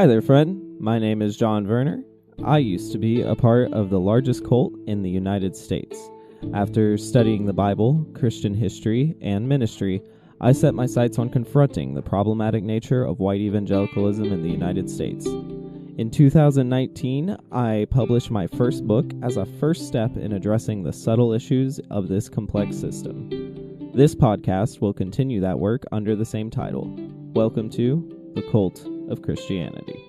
Hi there, friend. My name is John Werner. I used to be a part of the largest cult in the United States. After studying the Bible, Christian history, and ministry, I set my sights on confronting the problematic nature of white evangelicalism in the United States. In 2019, I published my first book as a first step in addressing the subtle issues of this complex system. This podcast will continue that work under the same title. Welcome to The Cult of Christianity.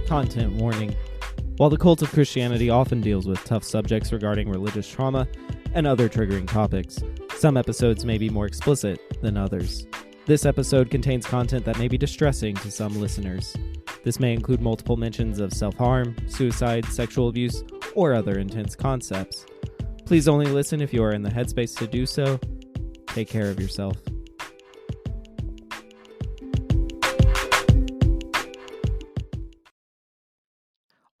Content warning. While the cult of Christianity often deals with tough subjects regarding religious trauma and other triggering topics, some episodes may be more explicit than others. This episode contains content that may be distressing to some listeners. This may include multiple mentions of self-harm, suicide, sexual abuse, or other intense concepts. Please only listen if you are in the headspace to do so. Take care of yourself.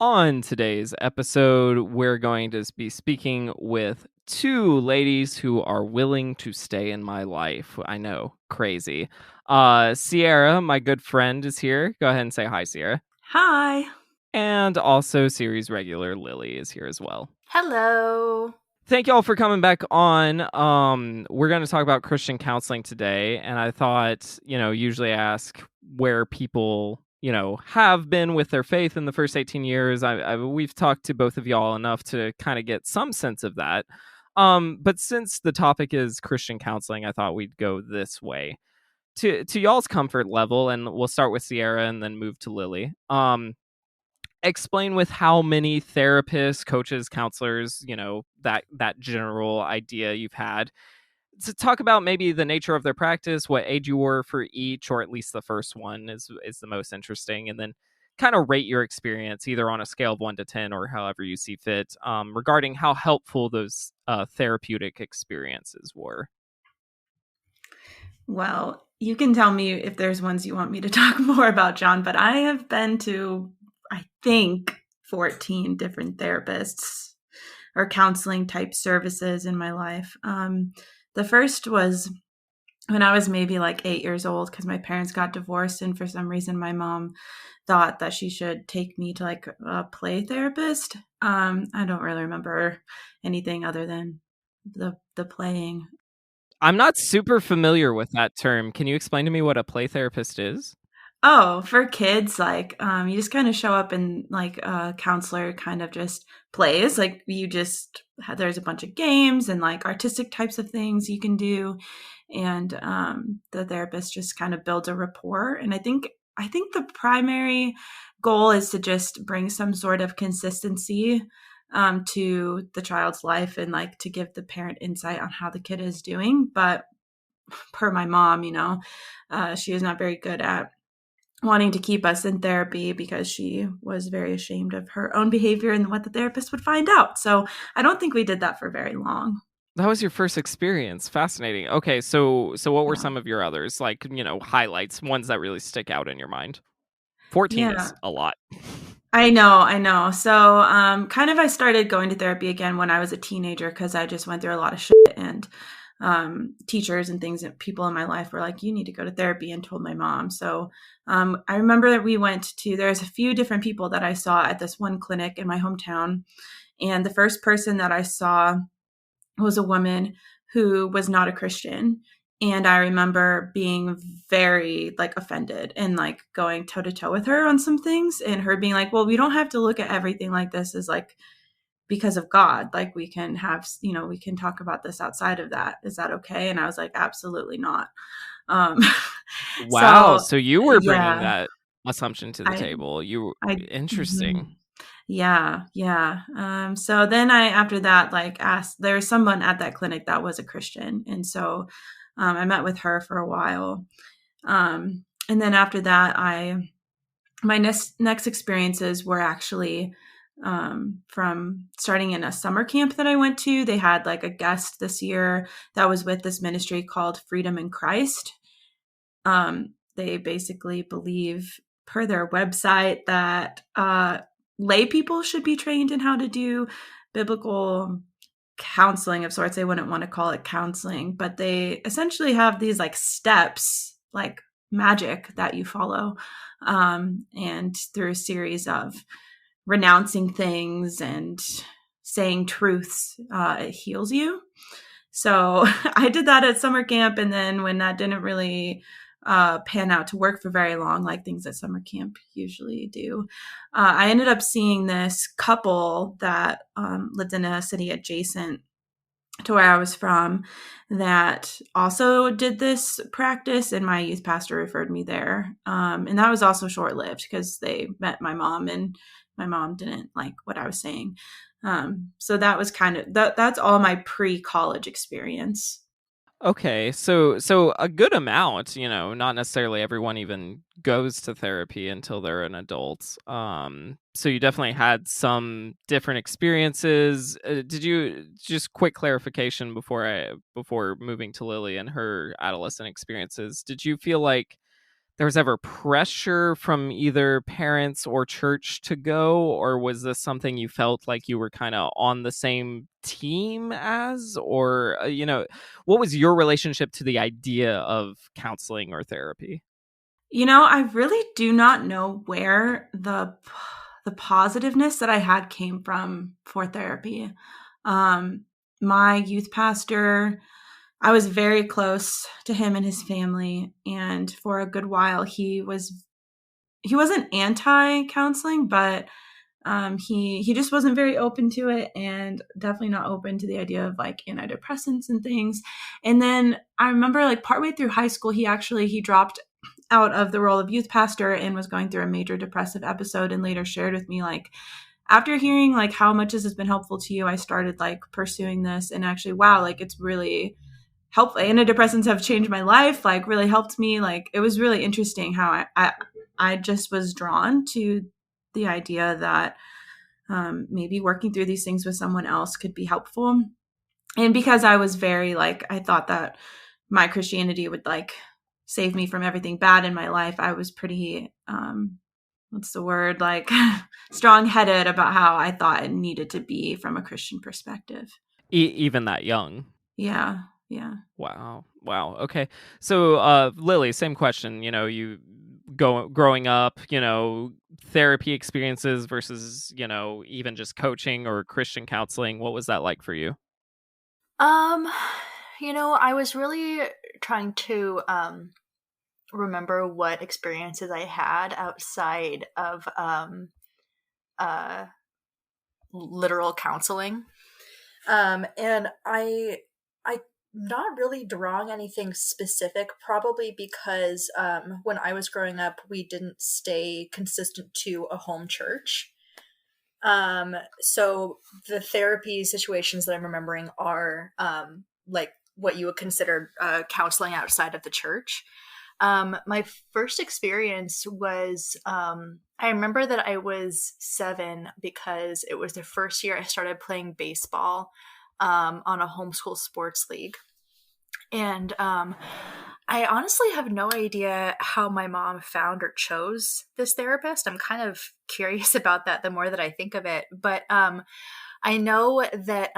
On today's episode, we're going to be speaking with two ladies who are willing to stay in my life. I know, crazy. Cierra, my good friend, is here. Go ahead and say hi, Cierra. Hi. And also series regular Lily is here as well. Hello. Thank you all for coming back on. We're going to talk about Christian counseling today, and I thought, usually I ask where people have been with their faith in the first 18 years. We've talked to both of y'all enough to kind of get some sense of that. But since the topic is Christian counseling, I thought we'd go this way. To y'all's comfort level, and we'll start with Cierra and then move to Lily. Explain with how many therapists, coaches, counselors, that general idea you've had. To talk about maybe the nature of their practice, what age you were for each, or at least the first one is the most interesting, and then kind of rate your experience either on a scale of 1 to 10 or however you see fit, regarding how helpful those therapeutic experiences were. Well, you can tell me if there's ones you want me to talk more about, John, but I have been to, I think, 14 different therapists or counseling type services in my life. The first was when I was maybe like 8 years old because my parents got divorced, and for some reason my mom thought that she should take me to like a play therapist. I don't really remember anything other than the playing. I'm not super familiar with that term. Can you explain to me what a play therapist is? Oh, for kids, like you just kind of show up and like a counselor kind of just plays. Like there's a bunch of games and like artistic types of things you can do, and the therapist just kind of builds a rapport. And I think the primary goal is to just bring some sort of consistency to the child's life and like to give the parent insight on how the kid is doing. But per my mom, she is not very good at wanting to keep us in therapy because she was very ashamed of her own behavior and what the therapist would find out. So I don't think we did that for very long. That was your first experience. Fascinating. Okay, so what were some of your others, like, highlights, ones that really stick out in your mind? 14 is a lot. I know. So kind of I started going to therapy again when I was a teenager because I just went through a lot of shit, and teachers and things and people in my life were like, you need to go to therapy, and told my mom. So I remember that there's a few different people that I saw at this one clinic in my hometown. And the first person that I saw was a woman who was not a Christian. And I remember being very like offended and like going toe to toe with her on some things, and her being like, well, we don't have to look at everything like this as like because of God. Like we can have, we can talk about this outside of that. Is that okay? And I was like, absolutely not. Wow. So you were bringing that assumption to the table. Interesting. Mm-hmm. Yeah. So then after that, like asked, there was someone at that clinic that was a Christian. And so I met with her for a while. And then after that, my next experiences were actually from starting in a summer camp that I went to. They had like a guest this year that was with this ministry called Freedom in Christ. They basically believe per their website that lay people should be trained in how to do biblical counseling of sorts. They wouldn't want to call it counseling, but they essentially have these like steps, like magic that you follow. And through a series of renouncing things and saying truths, it heals you. So I did that at summer camp. And then when that didn't really pan out to work for very long, like things at summer camp usually do, I ended up seeing this couple that lived in a city adjacent to where I was from that also did this practice, and my youth pastor referred me there. And that was also short lived because they met my mom, and my mom didn't like what I was saying. So that was kind of that's all my pre-college experience. Okay, so a good amount, not necessarily everyone even goes to therapy until they're an adult. So you definitely had some different experiences. Did you just quick clarification before moving to Lily and her adolescent experiences? Did you feel like there was ever pressure from either parents or church to go, or was this something you felt like you were kind of on the same team as, or what was your relationship to the idea of counseling or therapy? I really do not know where the positiveness that I had came from for therapy. My youth pastor, I was very close to him and his family, and for a good while he wasn't anti-counseling, but he just wasn't very open to it, and definitely not open to the idea of like antidepressants and things. And then I remember like partway through high school, he dropped out of the role of youth pastor and was going through a major depressive episode, and later shared with me like, after hearing like how much this has been helpful to you, I started like pursuing this, and actually, wow, like it's really helpful. Antidepressants have changed my life, like really helped me. Like it was really interesting how I just was drawn to the idea that maybe working through these things with someone else could be helpful. And because I was very like, I thought that my Christianity would like save me from everything bad in my life, I was pretty what's the word, like strong-headed about how I thought it needed to be from a Christian perspective. Even that young? Yeah, yeah. Wow. Okay. So Lily, same question. You growing up, therapy experiences versus even just coaching or Christian counseling, what was that like for you? Um, I was really trying to remember what experiences I had outside of uh literal counseling. And I not really drawing anything specific, probably because when I was growing up, we didn't stay consistent to a home church. So the therapy situations that I'm remembering are like what you would consider counseling outside of the church. My first experience was I remember that I was 7 because it was the first year I started playing baseball on a homeschool sports league. And I honestly have no idea how my mom found or chose this therapist. I'm kind of curious about that the more that I think of it. But I know that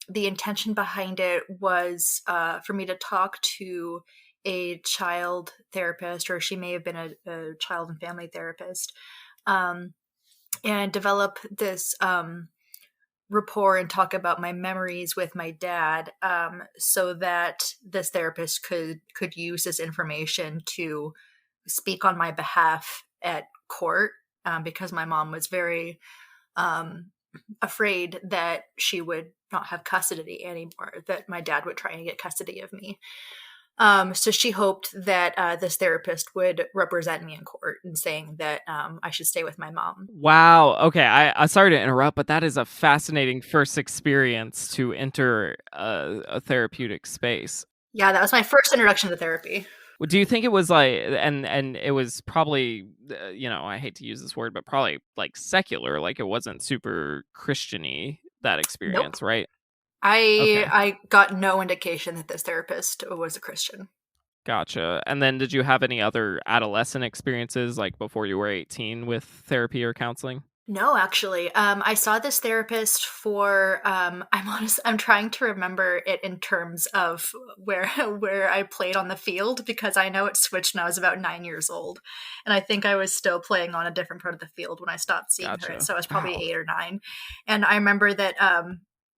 the intention behind it was for me to talk to a child therapist, or she may have been a child and family therapist, and develop this rapport and talk about my memories with my dad, so that this therapist could use this information to speak on my behalf at court, because my mom was very afraid that she would not have custody anymore, that my dad would try and get custody of me. So she hoped that this therapist would represent me in court and saying that I should stay with my mom. Wow. Okay. I sorry to interrupt, but that is a fascinating first experience to enter a therapeutic space. Yeah, that was my first introduction to therapy. Do you think it was like, and it was probably, I hate to use this word, but probably like secular, like it wasn't super Christian-y, that Nope. experience, right? Okay. I got no indication that this therapist was a Christian. Gotcha. And then did you have any other adolescent experiences like before you were 18 with therapy or counseling? No, actually. I saw this therapist for I'm trying to remember it in terms of where where I played on the field, because I know it switched when I was about 9 years old. And I think I was still playing on a different part of the field when I stopped seeing her. Gotcha. So I was probably Wow. 8 or 9. And I remember that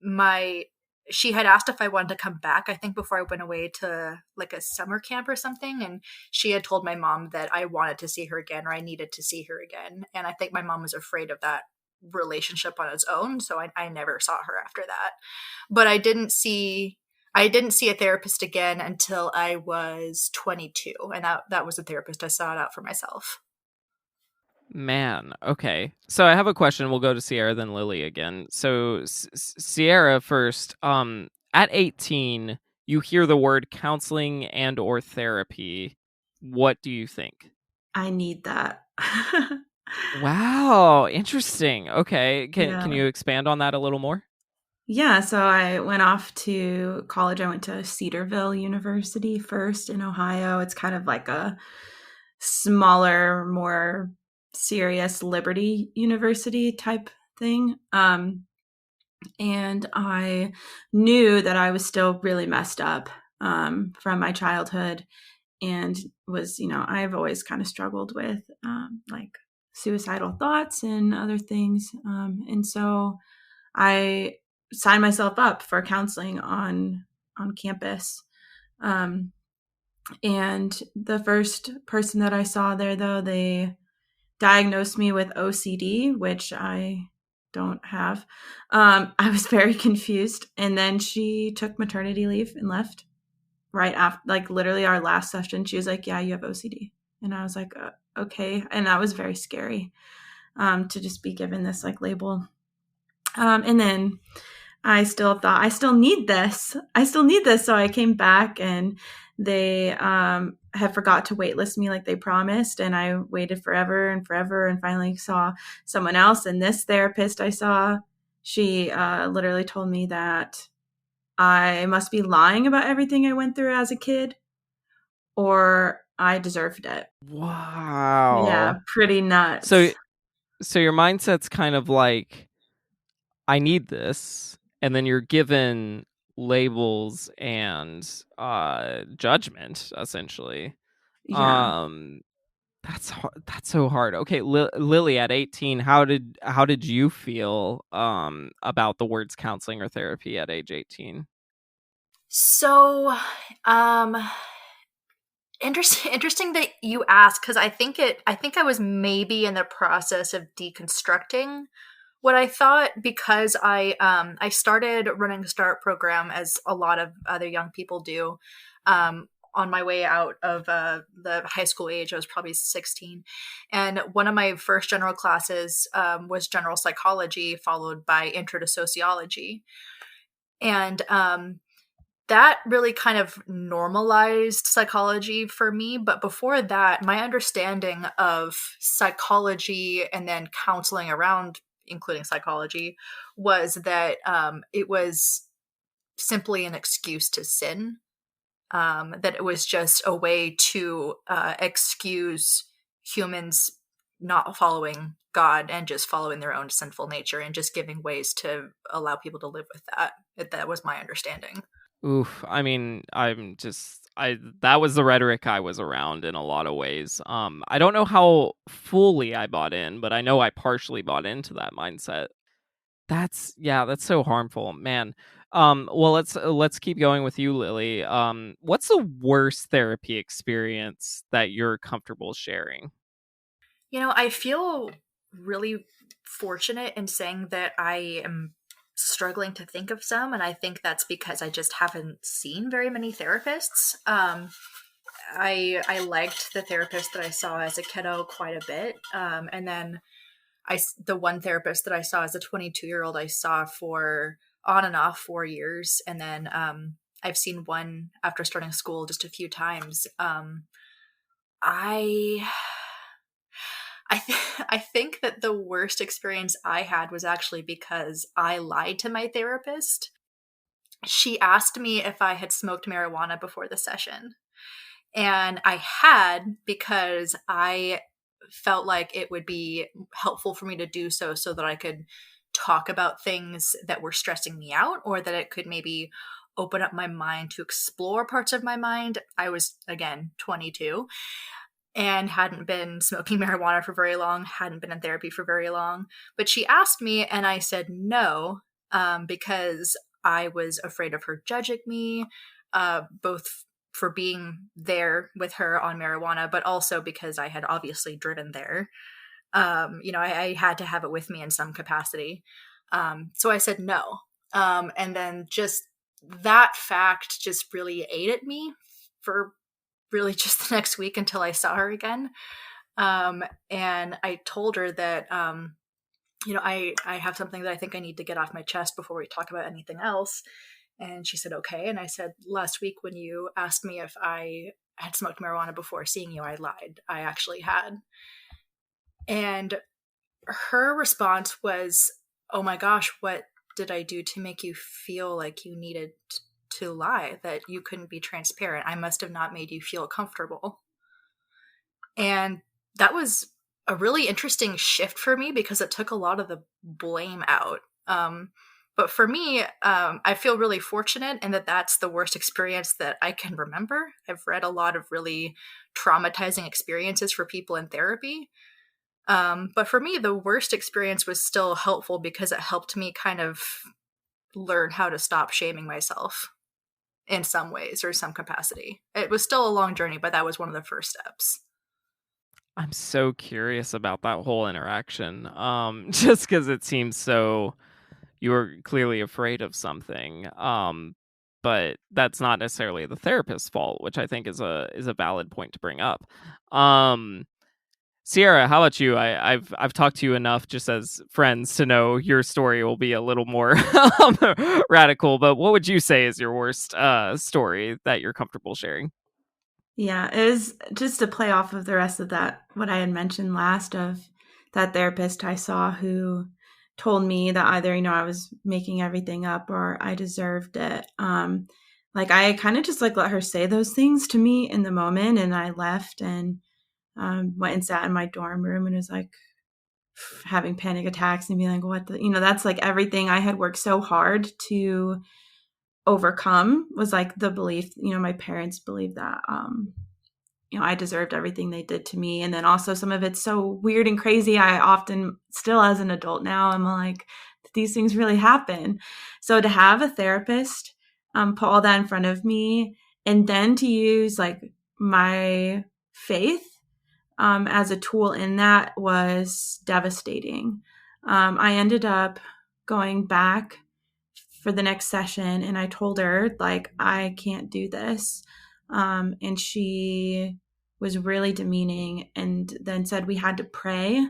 my she had asked if I wanted to come back, I think before I went away to like a summer camp or something. And she had told my mom that I wanted to see her again, or I needed to see her again. And I think my mom was afraid of that relationship on its own. So I never saw her after that. But I didn't see a therapist again until I was 22. And that was a therapist I sought out for myself. Man, okay. So I have a question. We'll go to Sierra, then Lily again. So Sierra first. At 18, you hear the word counseling and or therapy. What do you think? I need that. Wow, interesting. Okay, can Yeah. you expand on that a little more? Yeah, so I went off to college. I went to Cedarville University first in Ohio. It's kind of like a smaller, more serious liberty university type thing. And I knew that I was still really messed up from my childhood, and was, I've always kind of struggled with like suicidal thoughts and other things. And so I signed myself up for counseling on campus. Um, and the first person that I saw there, though, they diagnosed me with OCD, which I don't have. I was very confused. And then she took maternity leave and left right after, like literally our last session. She was like, "Yeah, you have OCD." And I was like, okay. And that was very scary to just be given this like label. And then I still thought, I still need this. I still need this. So I came back, and they had forgot to waitlist me like they promised. And I waited forever and forever, and finally saw someone else. And this therapist I saw, she literally told me that I must be lying about everything I went through as a kid, or I deserved it. Yeah, Wow. pretty So nuts. so your mindset's kind of like, I need this, and then you're given labels and judgment essentially. Yeah. Um that's hard. That's so hard. Okay, Lily, at 18, how did you feel about the words counseling or therapy at age 18? So, um, interesting that you asked, because I think I was maybe in the process of deconstructing what I thought, because I started running a START program, as a lot of other young people do, on my way out of the high school age. I was probably 16, and one of my first general classes was general psychology, followed by intro to sociology. And that really kind of normalized psychology for me. But before that, my understanding of psychology and then counseling around, including psychology, was that it was simply an excuse to sin, that it was just a way to excuse humans not following God and just following their own sinful nature, and just giving ways to allow people to live with that. That was my understanding. Oof, I mean, I that was the rhetoric I was around in a lot of ways. I don't know how fully I bought in, but I know I partially bought into that mindset. That's so harmful, man. Well, let's keep going with you, Lily. What's the worst therapy experience that you're comfortable sharing? I feel really fortunate in saying that I am struggling to think of some, and I think that's because I just haven't seen very many therapists. I liked the therapist that I saw as a kiddo quite a bit, and then the one therapist that I saw as a 22-year-old, I saw for on and off 4 years, and then I've seen one after starting school just a few times. I I think that the worst experience I had was actually because I lied to my therapist. She asked me if I had smoked marijuana before the session. And I had, because I felt like it would be helpful for me to do so that I could talk about things that were stressing me out, or that it could maybe open up my mind to explore parts of my mind. I was, again, 22 and hadn't been smoking marijuana for very long, hadn't been in therapy for very long. But she asked me, and I said no, because I was afraid of her judging me, both for being there with her on marijuana, but also because I had obviously driven there. I had to have it with me in some capacity. So I said no. And then just that fact just really ate at me for really just the next week until I saw her again. And I told her that, I have something that I think I need to get off my chest before we talk about anything else. And she said, okay. And I said, last week when you asked me if I had smoked marijuana before seeing you, I lied. I actually had. And her response was, oh my gosh, what did I do to make you feel like you needed to lie, that you couldn't be transparent? I must have not made you feel comfortable. And that was a really interesting shift for me because it took a lot of the blame out. But for me, I feel really fortunate in that that's the worst experience that I can remember. I've read a lot of really traumatizing experiences for people in therapy. But for me, the worst experience was still helpful because it helped me kind of learn how to stop shaming myself in some ways or some capacity. It was still a long journey, but that was one of the first steps. I'm so curious about that whole interaction. Just because it seems so, you were clearly afraid of something. But that's not necessarily the therapist's fault, which I think is a valid point to bring up. Cierra, how about you? I've talked to you enough just as friends to know your story will be a little more radical, but what would you say is your worst story that you're comfortable sharing? Yeah, it was just to play off of the rest of that, what I had mentioned last of that therapist I saw who told me that either, I was making everything up or I deserved it. I kind of just let her say those things to me in the moment, and I left and went and sat in my dorm room and was having panic attacks and being like, what the, that's everything I had worked so hard to overcome was the belief, my parents believed that, I deserved everything they did to me. And then also some of it's so weird and crazy. I often still as an adult now, I'm like, these things really happen. So to have a therapist put all that in front of me and then to use my faith as a tool in that was devastating. I ended up going back for the next session and I told her I can't do this. And she was really demeaning and then said we had to pray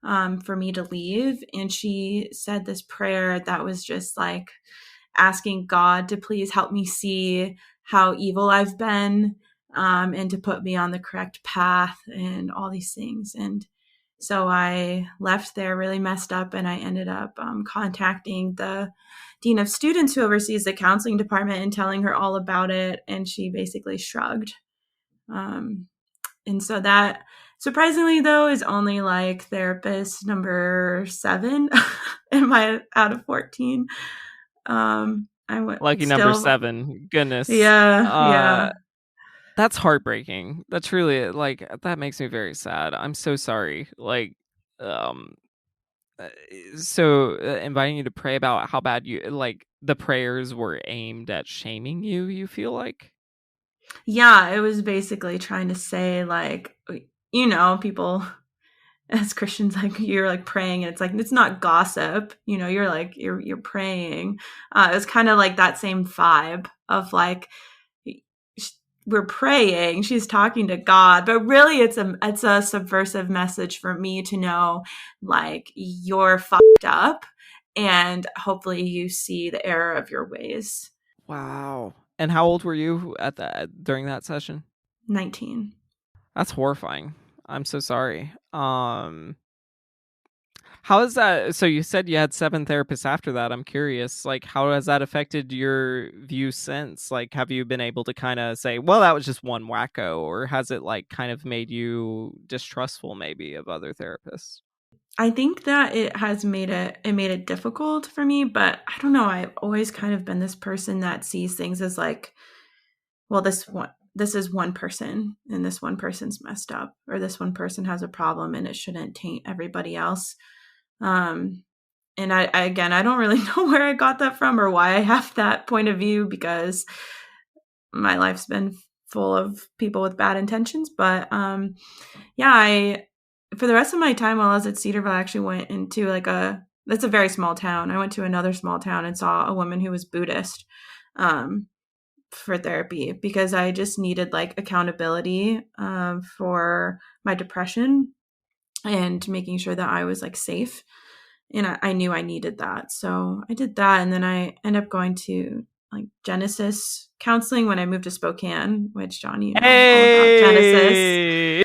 for me to leave. And she said this prayer that was just asking God to please help me see how evil I've been, and to put me on the correct path and all these things. And so I left there really messed up, and I ended up contacting the dean of students who oversees the counseling department and telling her all about it. And she basically shrugged. And so that, surprisingly though, is only therapist number 7 in my out of 14. I went Lucky number 7. Goodness. Yeah. That's heartbreaking. That's really that makes me very sad. I'm so sorry. Inviting you to pray about how bad you the prayers were aimed at shaming you. You feel like? Yeah, it was basically trying to say people as Christians, you're praying and it's not gossip, you're praying. It was kind of that same vibe of we're praying, she's talking to God, but really it's a subversive message for me to know you're fucked up and hopefully you see the error of your ways. Wow. And how old were you during that session? 19. That's horrifying. I'm so sorry. How How is that? So you said you had 7 therapists after that. I'm curious, like, how has that affected your view since? Like, have you been able to kind of say, well, that was just one wacko, or has it like kind of made you distrustful maybe of other therapists? I think that it has made it difficult for me, but I don't know. I've always kind of been this person that sees things as like, well, this is one person and this one person's messed up, or this one person has a problem and it shouldn't taint everybody else. And again, I don't really know where I got that from or why I have that point of view, because my life's been full of people with bad intentions. But yeah, for the rest of my time while I was at Cedarville, I actually went into that's a very small town. I went to another small town and saw a woman who was Buddhist for therapy, because I just needed like accountability for my depression and making sure that I was like safe. And I knew I needed that. So I did that. And then I ended up going to like Genesis counseling when I moved to Spokane, which, John, you know all about Genesis. Hey!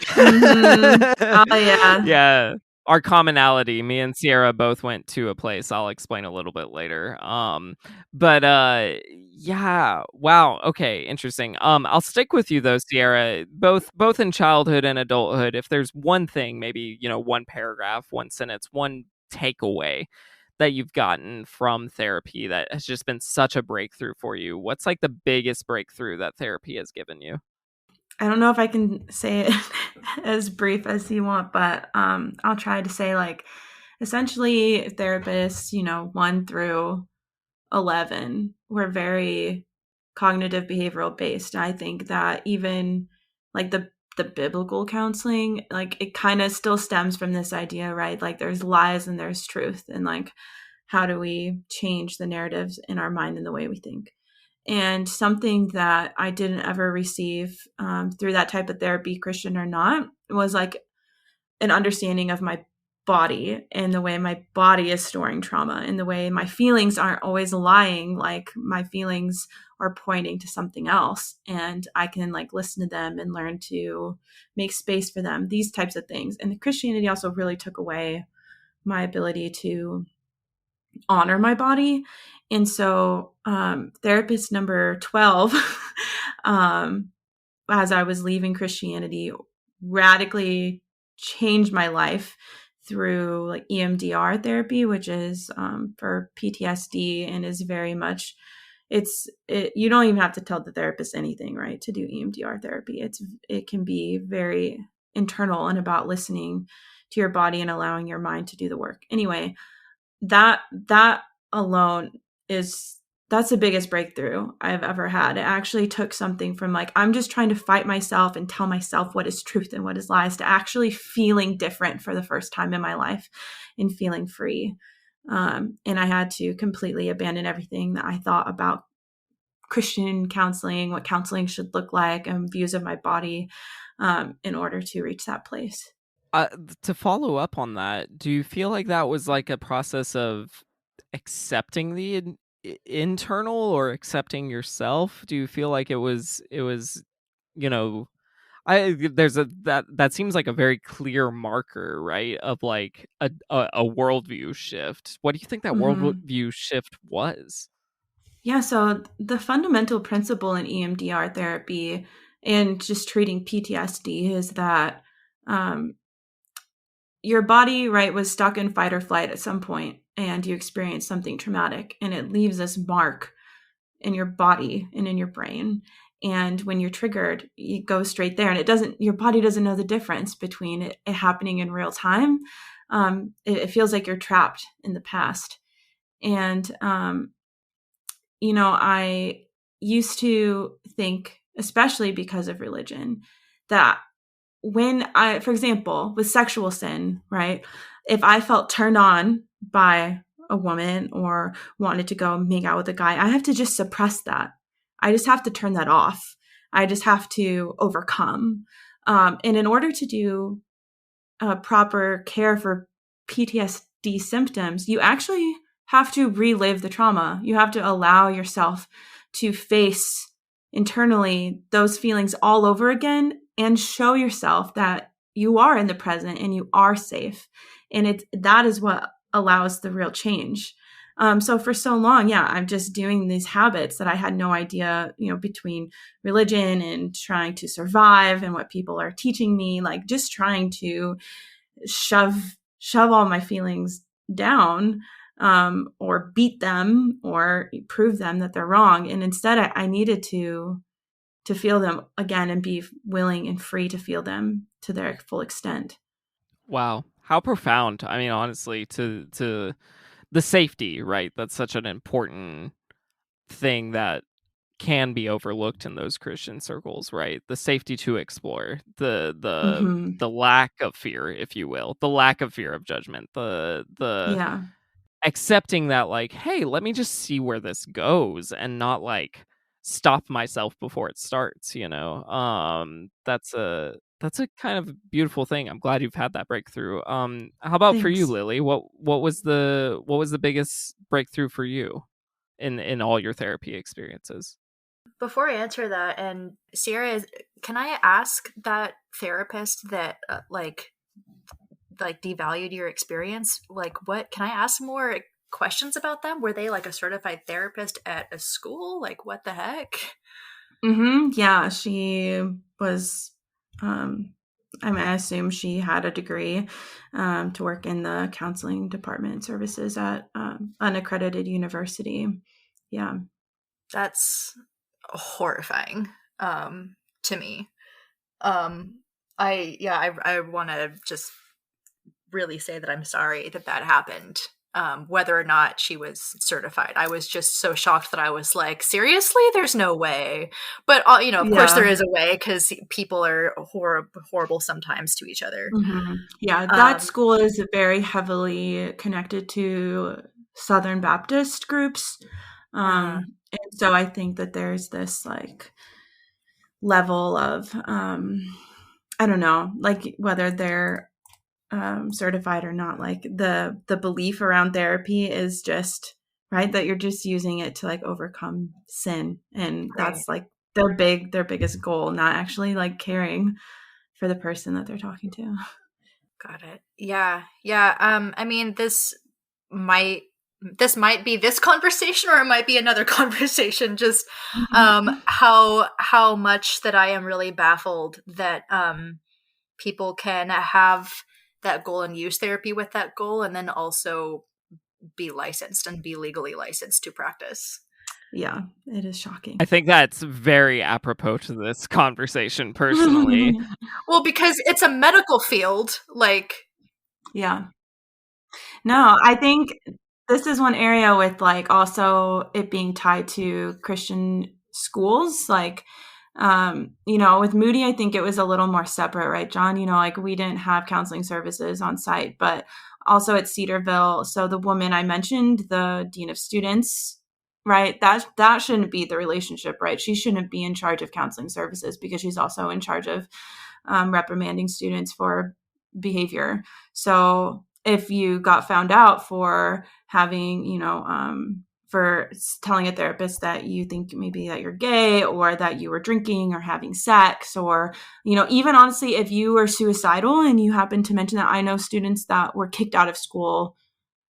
Oh, yeah. Yeah. Our commonality, me and Cierra both went to a place I'll explain a little bit later. But yeah, wow, okay, interesting. I'll stick with you though, Cierra, both in childhood and adulthood. If there's one thing, maybe, one paragraph, one sentence, one takeaway that you've gotten from therapy that has just been such a breakthrough for you, what's like the biggest breakthrough that therapy has given you? I don't know if I can say it as brief as you want, but I'll try to say, like, essentially therapists, 1 through 11 were very cognitive behavioral based. I think that even like the biblical counseling, like, it kind of still stems from this idea, right? Like, there's lies and there's truth, and like, how do we change the narratives in our mind and the way we think? And something that I didn't ever receive through that type of therapy, Christian or not, was like an understanding of my body and the way my body is storing trauma, and the way my feelings aren't always lying. Like, my feelings are pointing to something else, and I can like listen to them and learn to make space for them, these types of things. And Christianity also really took away my ability to honor my body. And so therapist number 12, as I was leaving Christianity, radically changed my life through like EMDR therapy, which is for PTSD, and is very much, you don't even have to tell the therapist anything, right, to do EMDR therapy. It can be very internal and about listening to your body and allowing your mind to do the work. Anyway, that alone that's the biggest breakthrough I've ever had. It actually took something from like, I'm just trying to fight myself and tell myself what is truth and what is lies, to actually feeling different for the first time in my life and feeling free. And I had to completely abandon everything that I thought about Christian counseling, what counseling should look like, and views of my body, in order to reach that place. To follow up on that, do you feel like that was like a process of accepting the internal, or accepting yourself? Do you feel like it was you know there's that seems like a very clear marker, right, of like a worldview shift. What do you think that worldview shift was? Yeah, so the fundamental principle in EMDR therapy and just treating PTSD is that your body, right, was stuck in fight or flight at some point, and you experienced something traumatic, and it leaves this mark in your body and in your brain. And when you're triggered, you go straight there, and your body doesn't know the difference between it happening in real time. It feels like you're trapped in the past. And, I used to think, especially because of religion, that for example, with sexual sin, right? If I felt turned on by a woman or wanted to go make out with a guy, I have to just suppress that. I just have to turn that off. I just have to overcome. And in order to do proper care for PTSD symptoms, you actually have to relive the trauma. You have to allow yourself to face internally those feelings all over again, and show yourself that you are in the present and you are safe. And that is what allows the real change. So for so long, yeah, I'm just doing these habits that I had no idea, between religion and trying to survive and what people are teaching me, like just trying to shove all my feelings down, or beat them or prove them that they're wrong. And instead I needed to feel them again and be willing and free to feel them to their full extent. Wow. How profound. I mean, honestly, to the safety, right? That's such an important thing that can be overlooked in those Christian circles, right? The safety to explore, Mm-hmm. the lack of fear, if you will, the lack of fear of judgment, the Yeah. accepting that, like, hey, let me just see where this goes and not like stop myself before it starts, that's a kind of beautiful thing. I'm glad you've had that breakthrough. How about for you, Thanks. Lily? What was the biggest breakthrough for you in all your therapy experiences? Before I answer that, and Sierra, can I ask that therapist that like devalued your experience? Like, what can I ask more questions about them? Were they like a certified therapist at a school? Like, what the heck? Mm-hmm. Yeah, she was. I assume she had a degree to work in the counseling department services at unaccredited university. Yeah. That's horrifying to me. I want to just really say that I'm sorry that happened. Whether or not she was certified, I was just so shocked that I was like, seriously, there's no way. But of course, there Yeah. is a way, because people are horrible sometimes to each other. Mm-hmm. Yeah, that school is very heavily connected to Southern Baptist groups. Uh-huh. And so I think that there's this like level of, I don't know, like whether they're certified or not, like the belief around therapy is just, right, that you're just using it to like overcome sin. And Right. that's like their biggest goal, not actually like caring for the person that they're talking to. Got it. Yeah. Yeah. I mean, might might be this conversation, or it might be another conversation. Just how much that I am really baffled that people can have that goal and use therapy with that goal, and then also be licensed and be legally licensed to practice. Yeah, it is shocking. I think that's very apropos to this conversation, personally. Well, because it's a medical field, like. Yeah. No, I think this is one area with like also it being tied to Christian schools. Like, with Moody, I think it was a little more separate, right, John? Like we didn't have counseling services on site, but also at Cedarville. So the woman I mentioned, the dean of students, right? That shouldn't be the relationship, right? She shouldn't be in charge of counseling services because she's also in charge of reprimanding students for behavior. So if you got found out for having, for telling a therapist that you think maybe that you're gay or that you were drinking or having sex, or, even honestly, if you were suicidal and you happen to mention that, I know students that were kicked out of school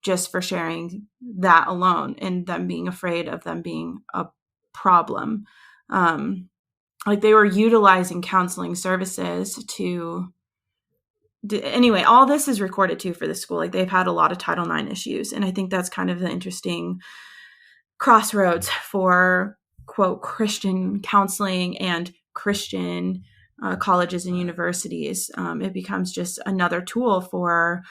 just for sharing that alone and them being afraid of them being a problem. Like they were utilizing counseling services to anyway, all this is recorded too for the school. Like they've had a lot of Title IX issues. And I think that's kind of the interesting crossroads for quote Christian counseling and Christian colleges and universities. It becomes just another tool for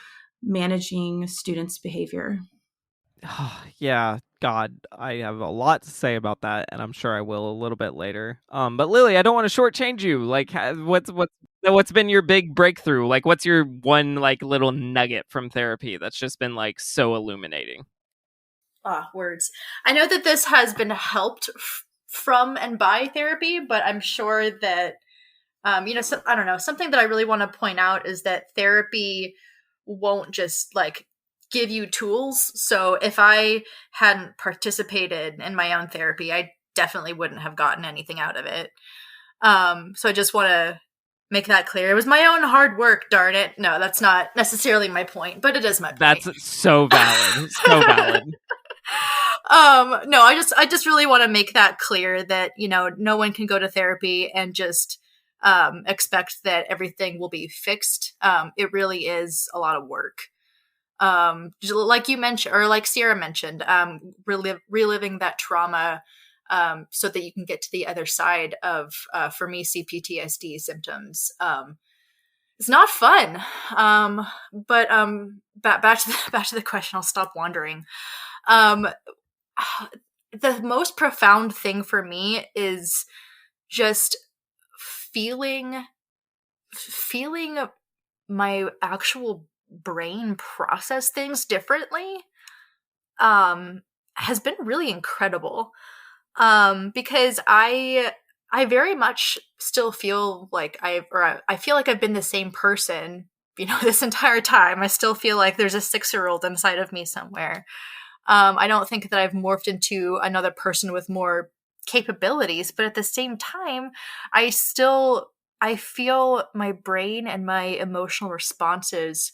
managing students' behavior. Yeah, God, I have a lot to say about that, and I'm sure I will a little bit later. But Lily, I don't want to shortchange you. Like, what's been your big breakthrough? Like, what's your one like little nugget from therapy that's just been like so illuminating? Words. I know that this has been helped from and by therapy, but I'm sure that so, I don't know. Something that I really want to point out is that therapy won't just like give you tools. So if I hadn't participated in my own therapy, I definitely wouldn't have gotten anything out of it. So I just want to make that clear. It was my own hard work, darn it. No, that's not necessarily my point, but it is my point. That's so valid. So valid. No, I just really want to make that clear that, no one can go to therapy and just expect that everything will be fixed. It really is a lot of work. Like you mentioned, or like Cierra mentioned, reliving that trauma so that you can get to the other side of, for me, CPTSD symptoms. It's not fun. But back to the question. I'll stop wandering. The most profound thing for me is just feeling my actual brain process things differently has been really incredible. Because I very much still feel like I feel like I've been the same person, this entire time. I still feel like there's a 6-year-old inside of me somewhere. I don't think that I've morphed into another person with more capabilities, but at the same time, I feel my brain and my emotional responses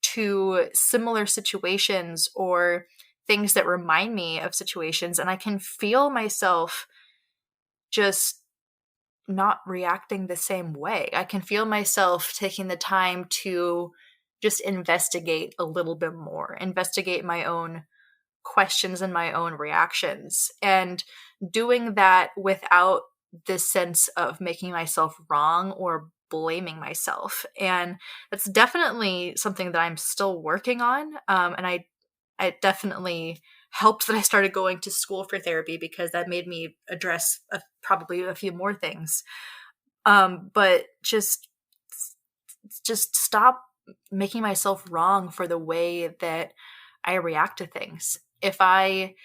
to similar situations or things that remind me of situations, and I can feel myself just not reacting the same way. I can feel myself taking the time to just investigate a little bit more, investigate my own questions and my own reactions, and doing that without this sense of making myself wrong or blaming myself. And that's definitely something that I'm still working on. And it definitely helped that I started going to school for therapy, because that made me address probably a few more things. But just stop making myself wrong for the way that I react to things. If I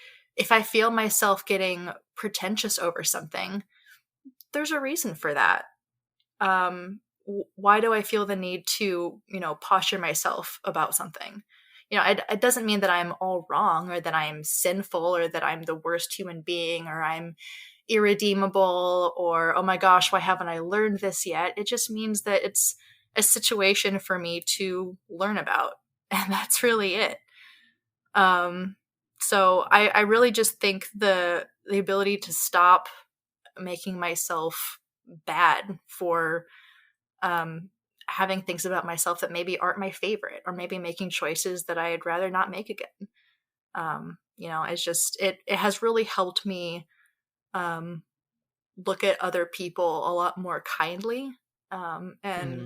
feel myself getting pretentious over something, there's a reason for that. Why do I feel the need to, posture myself about something? It doesn't mean that I'm all wrong, or that I'm sinful, or that I'm the worst human being, or I'm irredeemable, or, oh my gosh, why haven't I learned this yet? It just means that it's a situation for me to learn about. And that's really it. So I really just think the ability to stop making myself bad for having things about myself that maybe aren't my favorite, or maybe making choices that I'd rather not make again. It's just, it has really helped me look at other people a lot more kindly, and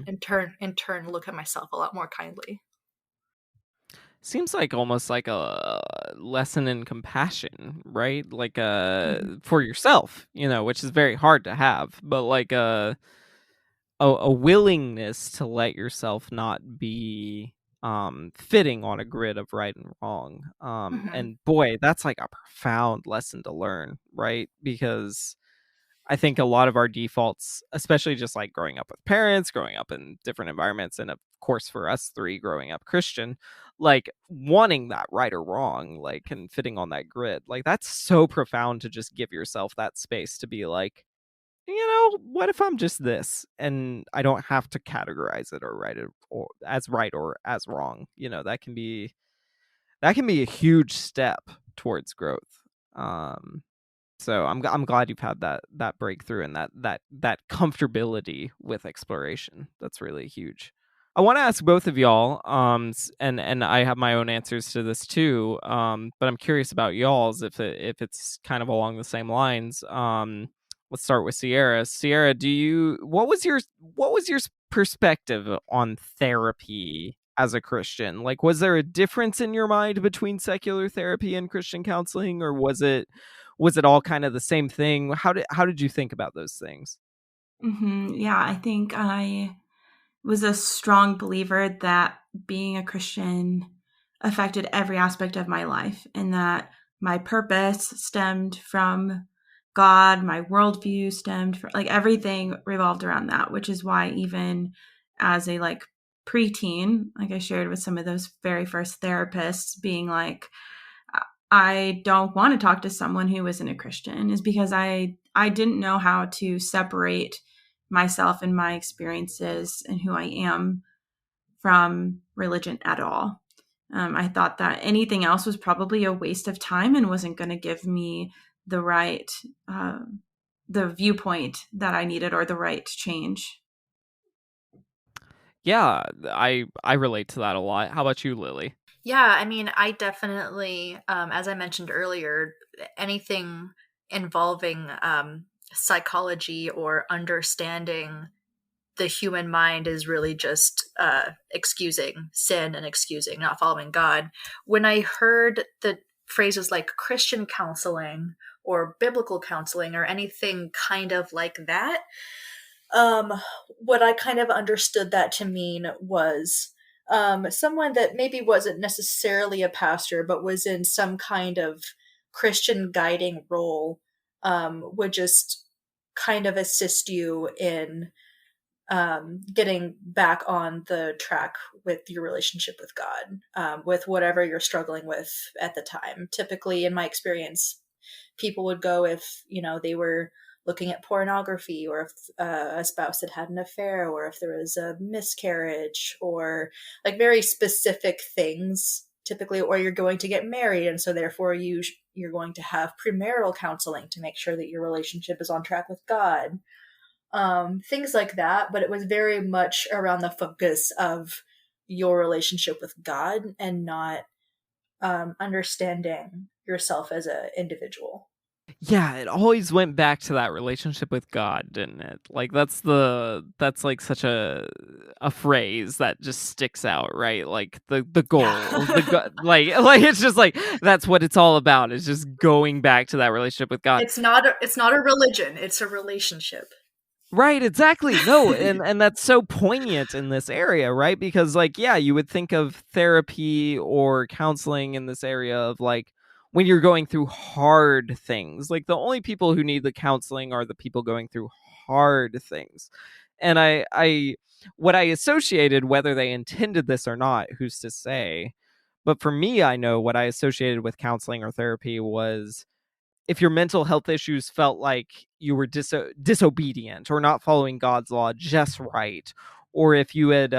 in turn look at myself a lot more kindly. Seems like almost like a lesson in compassion, right? Like for yourself, which is very hard to have, but like a willingness to let yourself not be fitting on a grid of right and wrong. And boy, that's like a profound lesson to learn, right? Because I think a lot of our defaults, especially just like growing up with parents, growing up in different environments, and of course for us three growing up Christian, like wanting that right or wrong, like, and fitting on that grid, like that's so profound to just give yourself that space to be like, what if I'm just this, and I don't have to categorize it or write it or as right or as wrong. That can be a huge step towards growth. So I'm glad you've had that breakthrough and that comfortability with exploration. That's really huge. I want to ask both of y'all, and I have my own answers to this too, but I'm curious about y'all's if it's kind of along the same lines. Let's start with Cierra. Cierra, what was your perspective on therapy as a Christian? Like, was there a difference in your mind between secular therapy and Christian counseling, or was it all kind of the same thing? How did you think about those things? Yeah, I think I was a strong believer that being a Christian affected every aspect of my life, and that my purpose stemmed from God, my worldview stemmed from, like, everything revolved around that, which is why even as a preteen, like I shared with some of those very first therapists, being like, I don't want to talk to someone who isn't a Christian, is because I didn't know how to separate myself and my experiences and who I am from religion at all. I thought that anything else was probably a waste of time and wasn't going to give me the right, the viewpoint that I needed or the right change. Yeah, I relate to that a lot. How about you, Lily? Yeah, I mean, I definitely, as I mentioned earlier, anything involving psychology or understanding the human mind is really just excusing sin and excusing not following God. When I heard the phrases like Christian counseling or biblical counseling or anything kind of like that, um, what I kind of understood that to mean was someone that maybe wasn't necessarily a pastor, but was in some kind of Christian guiding role, would just kind of assist you in getting back on the track with your relationship with God, with whatever you're struggling with at the time. Typically, in my experience, people would go if, they were looking at pornography, or if a spouse had an affair, or if there was a miscarriage, or like very specific things typically, or you're going to get married, and so therefore you're going to have premarital counseling to make sure that your relationship is on track with God, things like that. But it was very much around the focus of your relationship with God and not understanding yourself as an individual. Yeah, it always went back to that relationship with God, didn't it? Like that's like such a phrase that just sticks out, right? Like the goal, Yeah. like it's just like that's what it's all about. It's just going back to that relationship with God. It's not a religion, it's a relationship. Right, exactly. No, and that's so poignant in this area, right? Because like, yeah, you would think of therapy or counseling in this area of like when you're going through hard things. Like the only people who need the counseling are the people going through hard things. And I what I associated, whether they intended this or not, who's to say? But for me, I know what I associated with counseling or therapy was if your mental health issues felt like you were disobedient or not following God's law just right, or if you had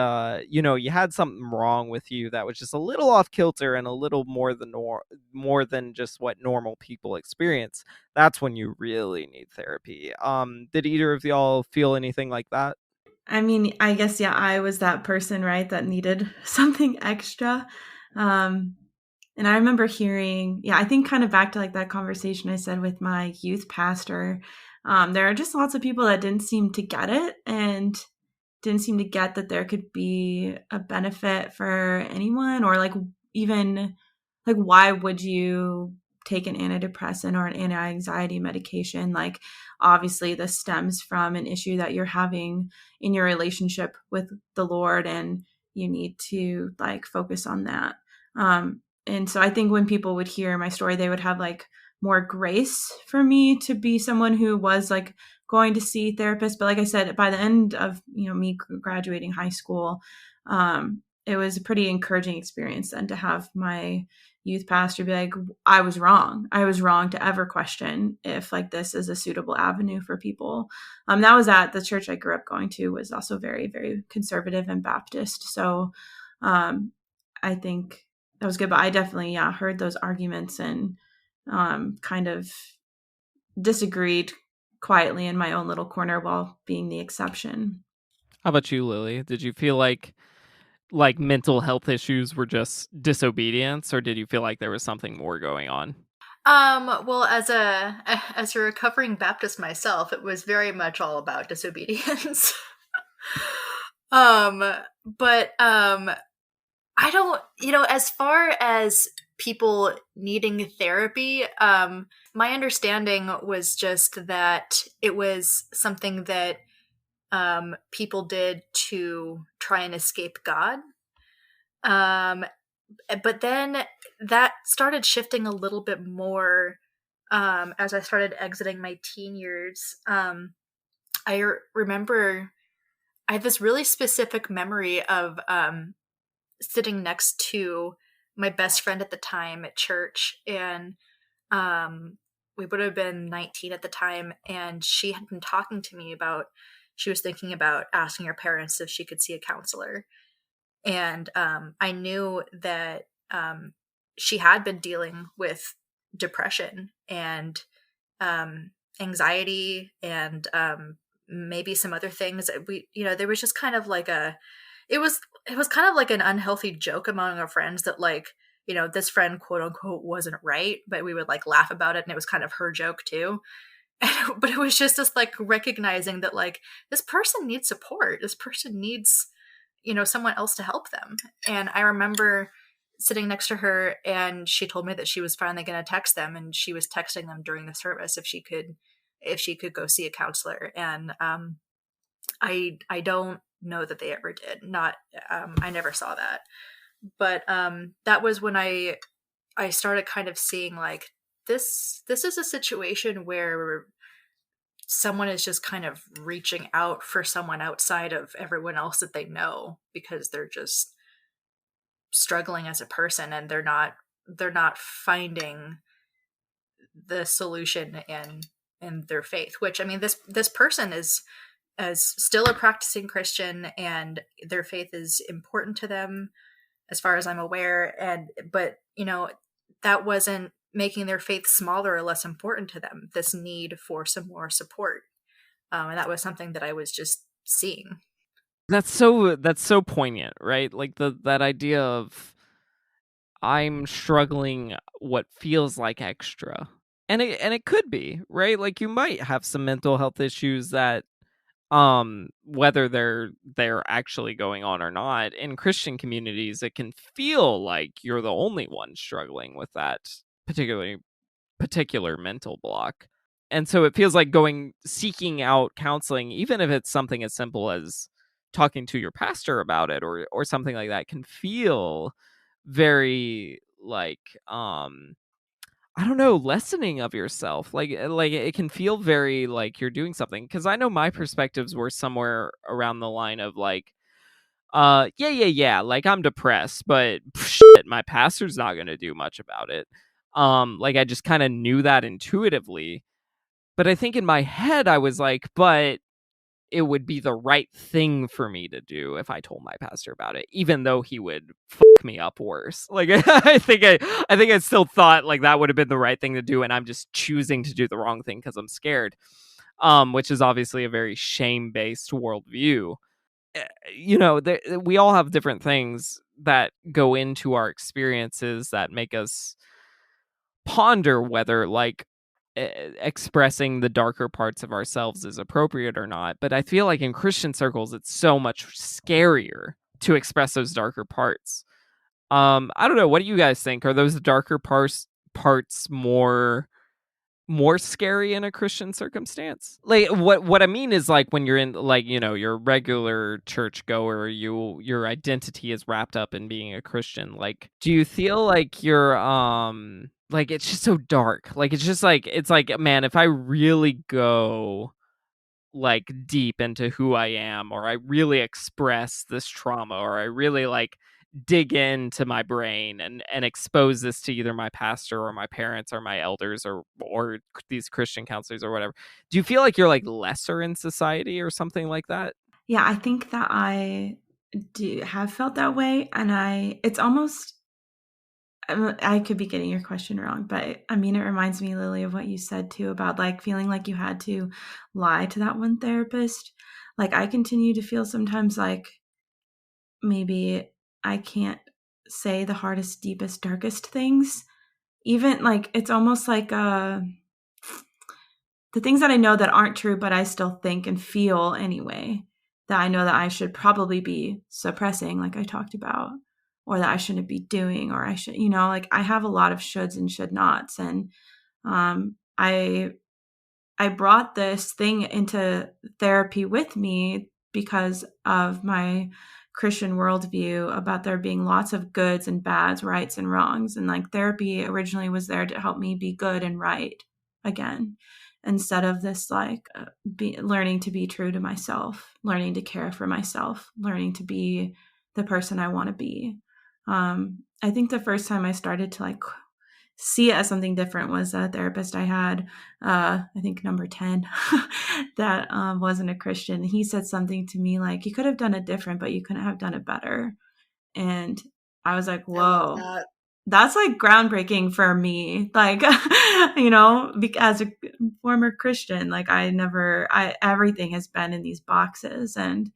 you had something wrong with you that was just a little off kilter and a little more than just what normal people experience, that's when you really need therapy. Did either of y'all feel anything like that? I mean, I guess, yeah, I was that person, right, that needed something extra. Um, and I remember hearing, yeah, I think kind of back to like that conversation I said with my youth pastor. There are just lots of people that didn't seem to get it and didn't seem to get that there could be a benefit for anyone, or like even like why would you take an antidepressant or an anti-anxiety medication? Like obviously this stems from an issue that you're having in your relationship with the Lord, and you need to like focus on that. And so I think when people would hear my story, they would have like more grace for me to be someone who was like going to see therapists. But like I said, by the end of me graduating high school, it was a pretty encouraging experience then to have my youth pastor be like, I was wrong to ever question if like this is a suitable avenue for people. That was at the church I grew up going to, was also very, very conservative and Baptist. So I think that was good. But I definitely, yeah, heard those arguments and kind of disagreed quietly in my own little corner while being the exception. How about you, Lily? Did you feel like mental health issues were just disobedience, or did you feel like there was something more going on? Well, as a recovering Baptist myself, it was very much all about disobedience. But I don't, as far as people needing therapy, my understanding was just that it was something that people did to try and escape God. But then that started shifting a little bit more as I started exiting my teen years. I remember I have this really specific memory of sitting next to my best friend at the time at church, and we would have been 19 at the time, and she had been talking to me about she was thinking about asking her parents if she could see a counselor. And I knew that she had been dealing with depression and anxiety and maybe some other things. There was just kind of like it was kind of like an unhealthy joke among our friends that like, this friend quote unquote wasn't right, but we would like laugh about it, and it was kind of her joke too. But it was just this like recognizing that like this person needs support. This person needs, someone else to help them. And I remember sitting next to her, and she told me that she was finally going to text them, and she was texting them during the service if she could go see a counselor. And I don't know that they ever did. Not I never saw that. But that was when I started kind of seeing like this is a situation where someone is just kind of reaching out for someone outside of everyone else that they know, because they're just struggling as a person, and they're not finding the solution in their faith, which, I mean, this person is still a practicing Christian, and their faith is important to them as far as I'm aware. But that wasn't making their faith smaller or less important to them, this need for some more support. And that was something that I was just seeing. That's so poignant, right? Like that idea of I'm struggling what feels like extra. And it could be, right? Like you might have some mental health issues that whether they're actually going on or not, in Christian communities it can feel like you're the only one struggling with that particular mental block. And so it feels like seeking out counseling, even if it's something as simple as talking to your pastor about it or something like that, can feel very like I don't know, lessening of yourself. Like it can feel very like you're doing something. Because I know my perspectives were somewhere around the line of like, yeah, like I'm depressed, but shit, my pastor's not gonna do much about it. Like I just kind of knew that intuitively. But I think in my head I was like, but it would be the right thing for me to do if I told my pastor about it, even though he would fuck me up worse. Like I think I still thought like that would have been the right thing to do, and I'm just choosing to do the wrong thing because I'm scared. Which is obviously a very shame-based worldview. We all have different things that go into our experiences that make us ponder whether like expressing the darker parts of ourselves is appropriate or not. But I feel like in Christian circles it's so much scarier to express those darker parts. I don't know, what do you guys think? Are those darker parts more scary in a Christian circumstance? Like what I mean is like when you're in like, you're a regular church goer, your identity is wrapped up in being a Christian. Like do you feel like you're like it's just so dark? Like it's like man, if I really go like deep into who I am, or I really express this trauma, or I really like dig into my brain and expose this to either my pastor or my parents or my elders or these Christian counselors or whatever, do you feel like you're like lesser in society or something like that? Yeah, I think that I do have felt that way, and it's almost, I could be getting your question wrong, but I mean, it reminds me, Lily, of what you said too about like feeling like you had to lie to that one therapist. Like I continue to feel sometimes like maybe I can't say the hardest, deepest, darkest things. Even like it's almost like the things that I know that aren't true, but I still think and feel anyway, that I know that I should probably be suppressing, like I talked about, or that I shouldn't be doing, or I should, like I have a lot of shoulds and should nots. And I brought this thing into therapy with me because of my Christian worldview about there being lots of goods and bads, rights and wrongs. And like therapy originally was there to help me be good and right again, instead of this like learning to be true to myself, learning to care for myself, learning to be the person I want to be. I think the first time I started to like see it as something different was a therapist I had, I think number 10, that wasn't a Christian. He said something to me like, you could have done it different, but you couldn't have done it better. And I was like, I love whoa, that. that's like groundbreaking for me. Like, as a former Christian, like everything has been in these boxes, and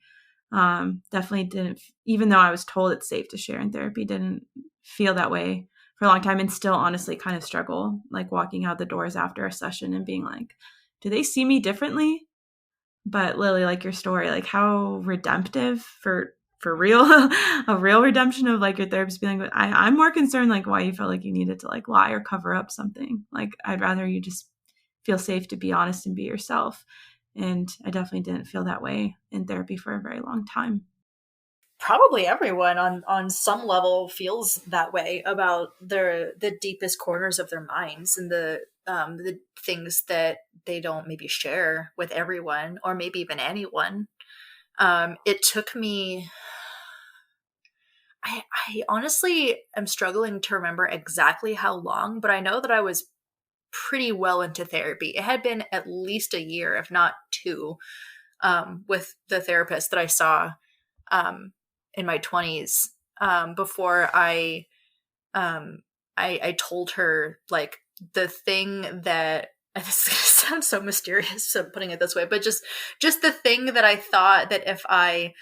definitely didn't, even though I was told it's safe to share in therapy, didn't feel that way for a long time, and still honestly kind of struggle, like walking out the doors after a session and being like, do they see me differently? But Lily, like your story, like how redemptive for real, a real redemption of like your therapist being like, I'm more concerned like why you felt like you needed to like lie or cover up something. Like I'd rather you just feel safe to be honest and be yourself. And I definitely didn't feel that way in therapy for a very long time. Probably everyone on some level feels that way about the deepest corners of their minds, and the things that they don't maybe share with everyone or maybe even anyone. It took me, I honestly am struggling to remember exactly how long, but I know that I was pretty well into therapy. It had been at least a year, if not two, with the therapist that I saw in my 20s, before I told her like the thing that, this sounds so mysterious, so putting it this way, but just the thing that I thought that if I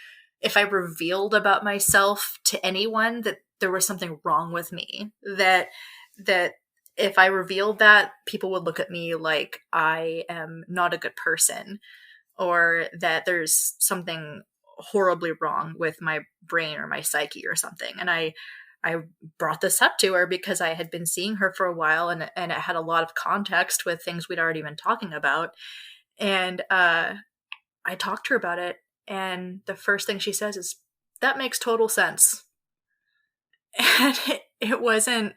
revealed about myself to anyone, that there was something wrong with me, that if I revealed that, people would look at me like I am not a good person, or that there's something horribly wrong with my brain or my psyche or something. And I brought this up to her because I had been seeing her for a while, and it had a lot of context with things we'd already been talking about. And I talked to her about it, and the first thing she says is, that makes total sense. And it wasn't,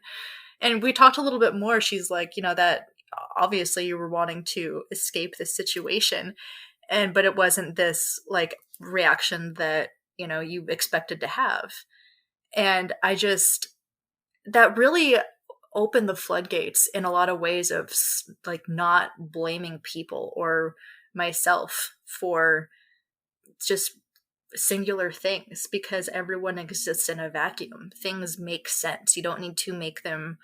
and we talked a little bit more. She's like, that obviously you were wanting to escape this situation, but it wasn't this like reaction that, you expected to have. And that really opened the floodgates in a lot of ways of like not blaming people or myself for just singular things, because everyone exists in a vacuum. Things make sense. You don't need to make them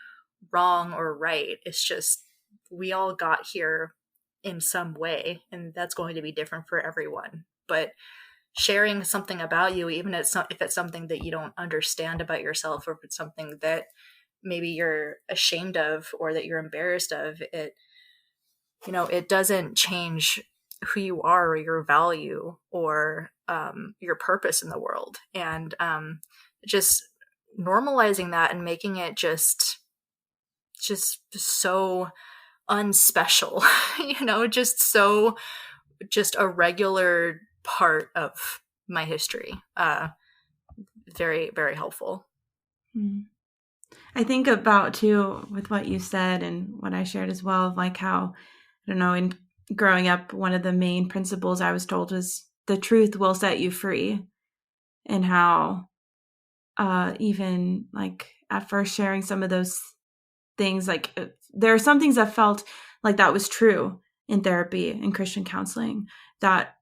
wrong or right. It's just, we all got here in some way, and that's going to be different for everyone. But sharing something about you, even if it's something that you don't understand about yourself, or if it's something that maybe you're ashamed of or that you're embarrassed of, it doesn't change who you are or your value or your purpose in the world. And just normalizing that and making it just so unspecial, just a regular part of my history. Very, very helpful. I think about too, with what you said and what I shared as well, of like how, I don't know, in growing up, one of the main principles I was told was the truth will set you free. And how even like at first sharing some of those things, like there are some things that felt like that was true in therapy and Christian counseling, that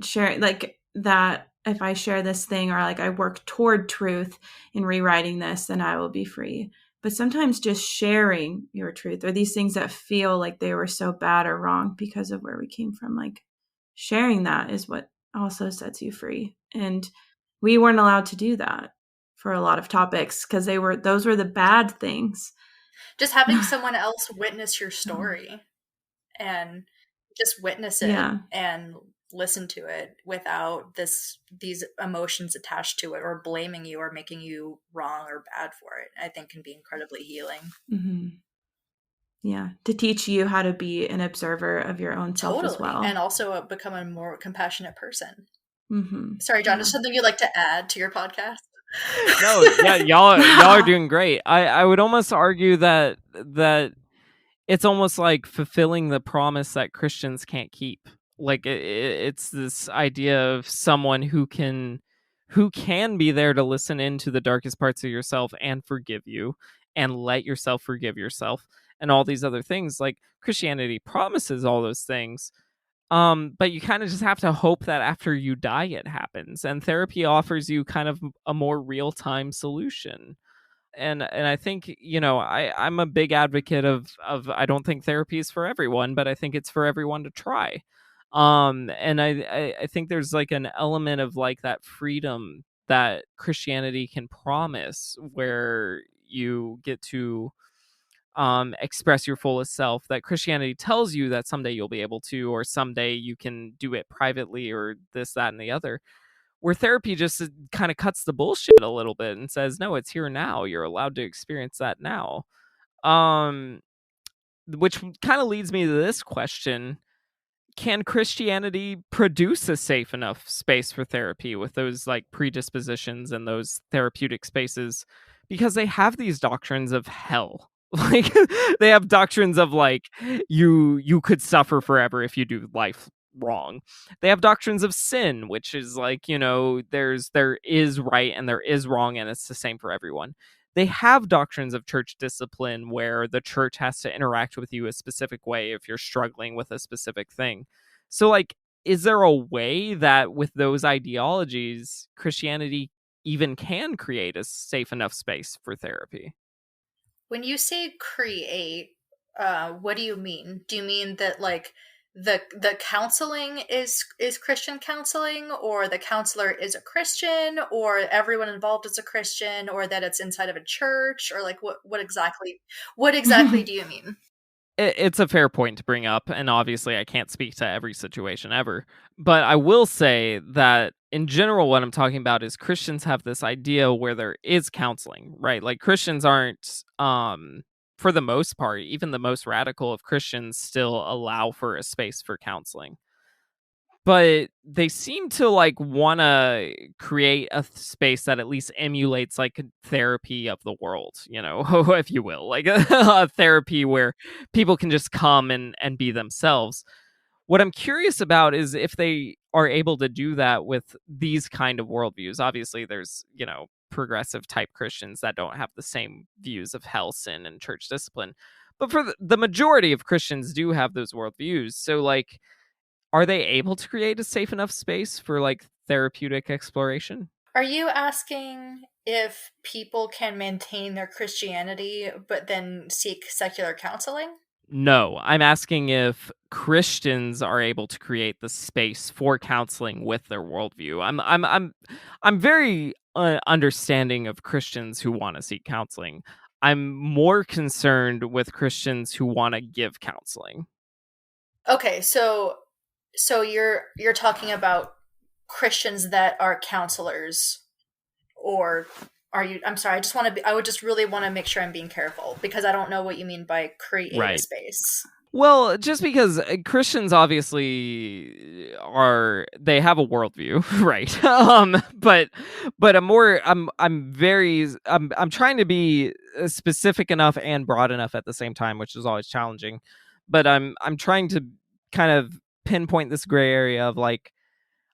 sharing like that, if I share this thing, or like I work toward truth in rewriting this, then I will be free. But sometimes just sharing your truth, or these things that feel like they were so bad or wrong because of where we came from, like sharing that is what also sets you free. And we weren't allowed to do that for a lot of topics because those were the bad things. Just having someone else witness your story and just witness it and listen to it without these emotions attached to it, or blaming you or making you wrong or bad for it, I think can be incredibly healing. Mm-hmm. Yeah, to teach you how to be an observer of your own self as well. And also become a more compassionate person. Mm-hmm. Sorry, John, is something you'd like to add to your podcast? No, yeah, y'all are doing great. I would almost argue that it's almost like fulfilling the promise that Christians can't keep. Like it's this idea of someone who can be there to listen into the darkest parts of yourself and forgive you and let yourself forgive yourself and all these other things. Like, Christianity promises all those things. But you kind of just have to hope that after you die, it happens. And therapy offers you kind of a more real-time solution. And I think, I'm a big advocate of I don't think therapy is for everyone, but I think it's for everyone to try. And I think there's like an element of like that freedom that Christianity can promise, where you get to express your fullest self, that Christianity tells you that someday you'll be able to, or someday you can do it privately, or this, that, and the other. Where therapy just kind of cuts the bullshit a little bit and says, no, it's here now. You're allowed to experience that now. Which kind of leads me to this question. Can Christianity produce a safe enough space for therapy with those like predispositions and those therapeutic spaces? Because they have these doctrines of hell. Like, they have doctrines of like, you could suffer forever if you do life wrong. They have doctrines of sin, which is like, there is right and there is wrong, and it's the same for everyone. They have doctrines of church discipline, where the church has to interact with you a specific way if you're struggling with a specific thing. So, like, is there a way that with those ideologies, Christianity even can create a safe enough space for therapy? When you say create, what do you mean? Do you mean that like the counseling is Christian counseling, or the counselor is a Christian, or everyone involved is a Christian, or that it's inside of a church, or like what exactly do you mean? It's a fair point to bring up, and obviously I can't speak to every situation ever, but I will say that in general, what I'm talking about is Christians have this idea where there is counseling, right? Like, Christians aren't, for the most part, even the most radical of Christians still allow for a space for counseling. But they seem to like want to create a space that at least emulates like therapy of the world, if you will, like a therapy where people can just come and be themselves. What I'm curious about is if they are able to do that with these kind of worldviews. Obviously, there's, progressive type Christians that don't have the same views of hell, sin, and church discipline. But for the majority of Christians do have those worldviews. So, like, are they able to create a safe enough space for like therapeutic exploration? Are you asking if people can maintain their Christianity but then seek secular counseling? No, I'm asking if Christians are able to create the space for counseling with their worldview. I'm very understanding of Christians who want to seek counseling. I'm more concerned with Christians who want to give counseling. Okay, so you're talking about Christians that are counselors, or are you? I'm sorry. I would just really want to make sure I'm being careful, because I don't know what you mean by create a space. Well, just because Christians obviously they have a worldview, right? But I'm trying to be specific enough and broad enough at the same time, which is always challenging. But I'm trying to kind of pinpoint this gray area of like,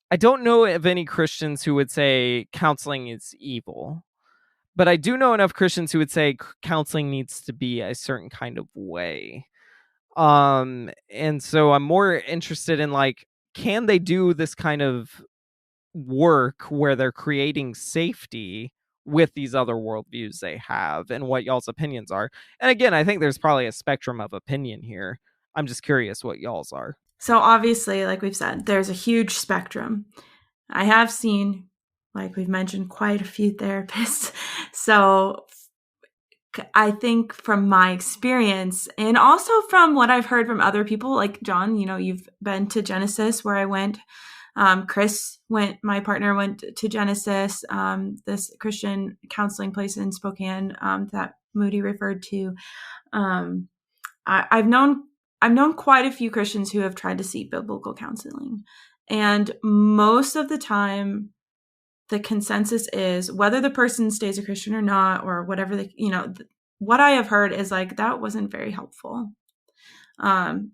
I don't know of any Christians who would say counseling is evil, but I do know enough Christians who would say counseling needs to be a certain kind of way. And so I'm more interested in like, can they do this kind of work where they're creating safety with these other worldviews they have, and what y'all's opinions are. And again, I think there's probably a spectrum of opinion here. I'm just curious what y'all's are. So obviously, like we've said, there's a huge spectrum. I have seen, like we've mentioned, quite a few therapists. So I think from my experience, and also from what I've heard from other people, like John, you've been to Genesis where I went. My partner went to Genesis, this Christian counseling place in Spokane that Moody referred to. I've known quite a few Christians who have tried to seek biblical counseling. And most of the time, the consensus is, whether the person stays a Christian or not, or whatever, what I have heard is like, that wasn't very helpful. And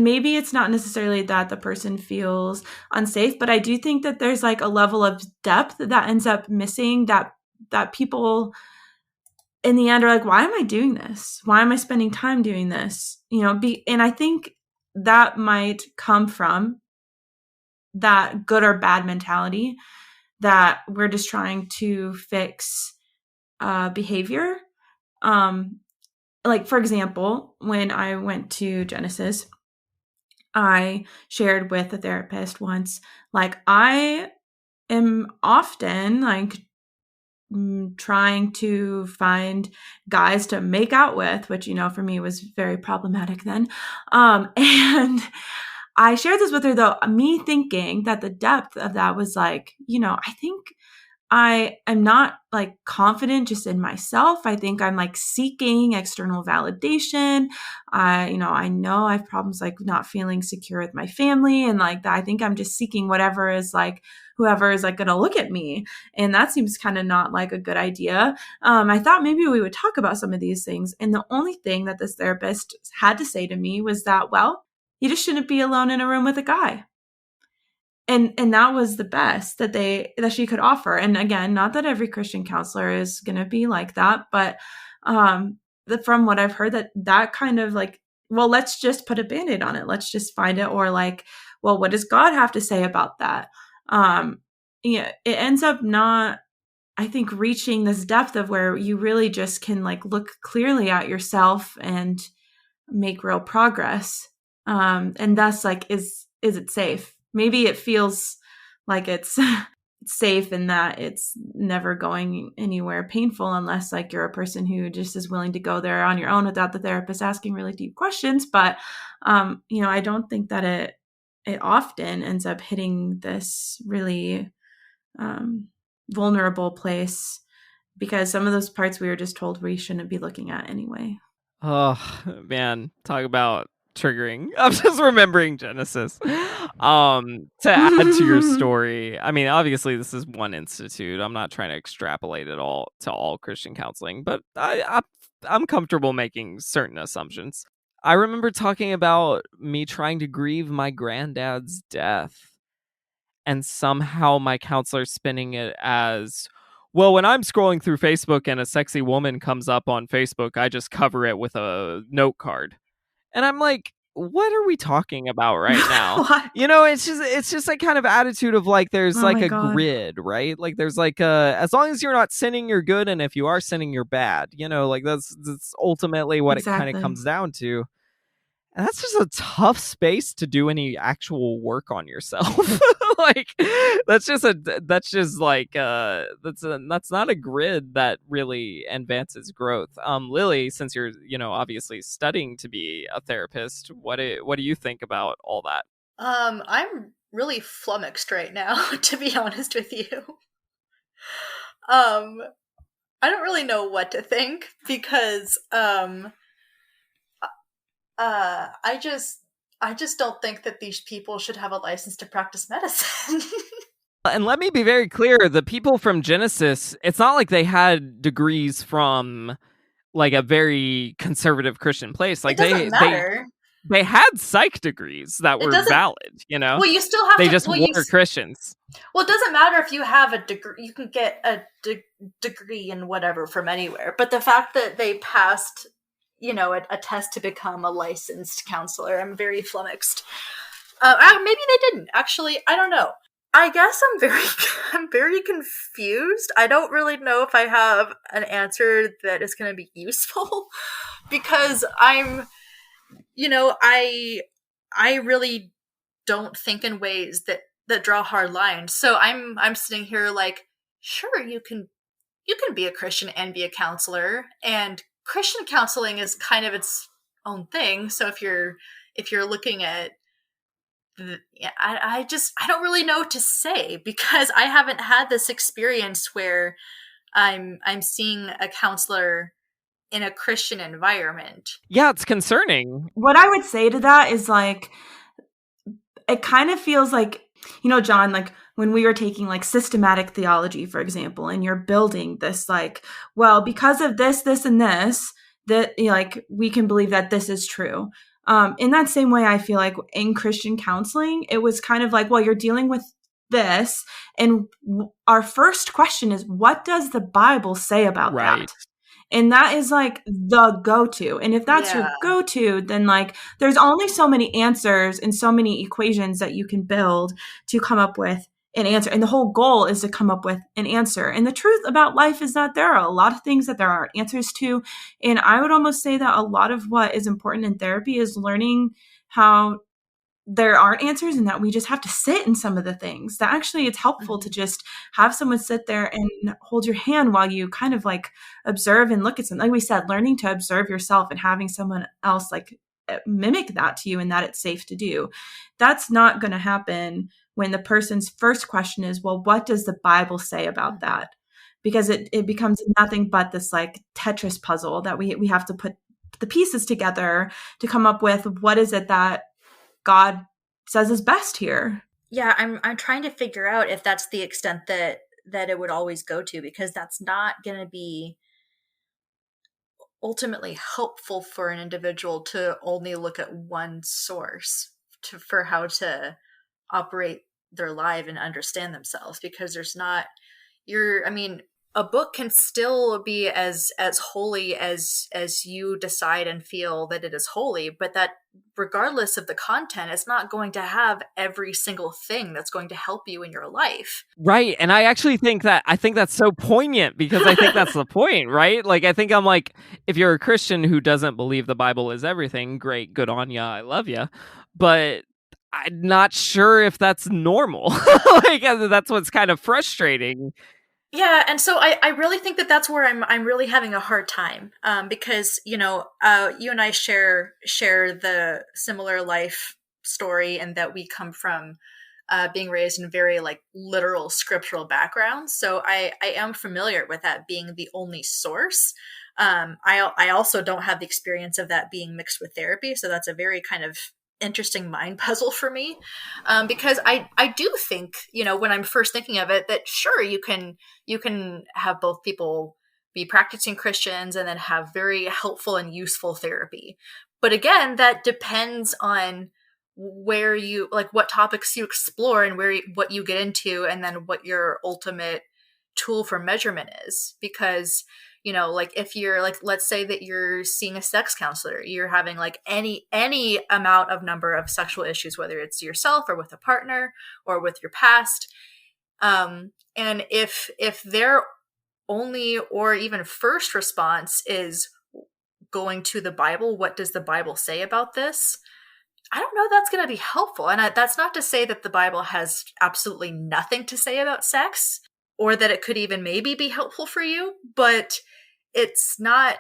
maybe it's not necessarily that the person feels unsafe, but I do think that there's like a level of depth that ends up missing, that people in the end are like, why am I doing this? Why am I spending time doing this? And I think that might come from that good or bad mentality that we're just trying to fix behavior. Like, for example, when I went to Genesis, I shared with a therapist once, like, I am often like trying to find guys to make out with, which, for me was very problematic then. And I shared this with her, though, me thinking that the depth of that was like, I think I am not like confident just in myself. I think I'm like seeking external validation. I know I have problems like not feeling secure with my family and like that. I think I'm just seeking whatever is like whoever is like going to look at me. And that seems kind of not like a good idea. I thought maybe we would talk about some of these things. And the only thing that this therapist had to say to me was that, well, you just shouldn't be alone in a room with a guy. And that was the best that she could offer. And again, not that every Christian counselor is going to be like that, but from what I've heard, that kind of like, well, let's just put a Band-Aid on it. Let's just find it. Or like, well, what does God have to say about that? It ends up not, I think, reaching this depth of where you really just can like look clearly at yourself and make real progress. And thus, like, is it safe? Maybe it feels like it's safe in that it's never going anywhere painful unless like you're a person who just is willing to go there on your own without the therapist asking really deep questions. But, I don't think that it often ends up hitting this really vulnerable place because some of those parts we were just told we shouldn't be looking at anyway. Oh, man. Talk about triggering. I'm just remembering Genesis. To add to your story, I mean, obviously this is one institute. I'm not trying to extrapolate it all to all Christian counseling, but I'm comfortable making certain assumptions. I remember talking about me trying to grieve my granddad's death, and somehow my counselor spinning it as, well, when I'm scrolling through Facebook and a sexy woman comes up on Facebook, I just cover it with a note card. And I'm like, what are we talking about right now? It's just like kind of attitude of like, there's like a grid, right? Like there's like as long as you're not sinning, you're good. And if you are sinning, you're bad. Like that's ultimately what it kind of comes down to. And that's just a tough space to do any actual work on yourself. Like that's not a grid that really advances growth. Lily, since you're, obviously studying to be a therapist, what do you think about all that? I'm really flummoxed right now, to be honest with you. I don't really know what to think because I just don't think that these people should have a license to practice medicine. And let me be very clear, the people from Genesis, it's not like they had degrees from like a very conservative Christian place. Like it doesn't matter. They had psych degrees that were valid, Well, you still have they just were Christians. Well, it doesn't matter if you have a degree. You can get a degree in whatever from anywhere. But the fact that they passed a test to become a licensed counselor, I'm very flummoxed. Maybe they didn't. Actually, I don't know. I guess I'm very confused. I don't really know if I have an answer that is going to be useful because I really don't think in ways that draw hard lines. So I'm sitting here like, sure, you can be a Christian and be a counselor, and Christian counseling is kind of its own thing. So if you're looking at, I don't really know what to say because I haven't had this experience where I'm seeing a counselor in a Christian environment. Yeah, it's concerning. What I would say to that is like, it kind of feels like, John, like when we were taking like systematic theology, for example, and you're building this like, well, because of this, this, and this, that like we can believe that this is true. In that same way, I feel like in Christian counseling, it was kind of like, well, you're dealing with this. And our first question is, what does the Bible say about that? And that is like the go-to. And if that's your go-to, then like there's only so many answers and so many equations that you can build to come up with an answer. And the whole goal is to come up with an answer. And the truth about life is that there are a lot of things that there aren't answers to. And I would almost say that a lot of what is important in therapy is learning how there aren't answers and that we just have to sit in some of the things. That actually it's helpful to just have someone sit there and hold your hand while you kind of like observe and look at something. Like we said, learning to observe yourself and having someone else like mimic that to you and that it's safe to do. That's not going to happen when the person's first question is, well, what does the Bible say about that? Because it becomes nothing but this like Tetris puzzle that we have to put the pieces together to come up with what is it that God says is best here. Yeah, I'm trying to figure out if that's the extent that it would always go to, because that's not going to be ultimately helpful for an individual to only look at one source for how to operate their life and understand themselves, because there's not a book can still be as holy as you decide and feel that it is holy, but that regardless of the content, it's not going to have every single thing that's going to help you in your life. Right. And I actually think that's so poignant, because I think that's the point, right? Like, I think I'm like, if you're a Christian who doesn't believe the Bible is everything, great, good on ya, I love ya. But I'm not sure if that's normal. Like, that's what's kind of frustrating. Yeah, and so I really think that that's where I'm really having a hard time, because you and I share the similar life story, and that we come from being raised in very like literal scriptural backgrounds. So I am familiar with that being the only source. I also don't have the experience of that being mixed with therapy, so that's a very kind of interesting mind puzzle for me, because I do think, when I'm first thinking of it, that sure, you can have both people be practicing Christians and then have very helpful and useful therapy. But again, that depends on where you like what topics you explore and what you get into, and then what your ultimate tool for measurement is. Because like if you're like, let's say that you're seeing a sex counselor, you're having like any amount of number of sexual issues, whether it's yourself or with a partner or with your past. And if their only or even first response is going to the Bible, what does the Bible say about this? I don't know that's going to be helpful. And that's not to say that the Bible has absolutely nothing to say about sex, or that it could even maybe be helpful for you, but it's not,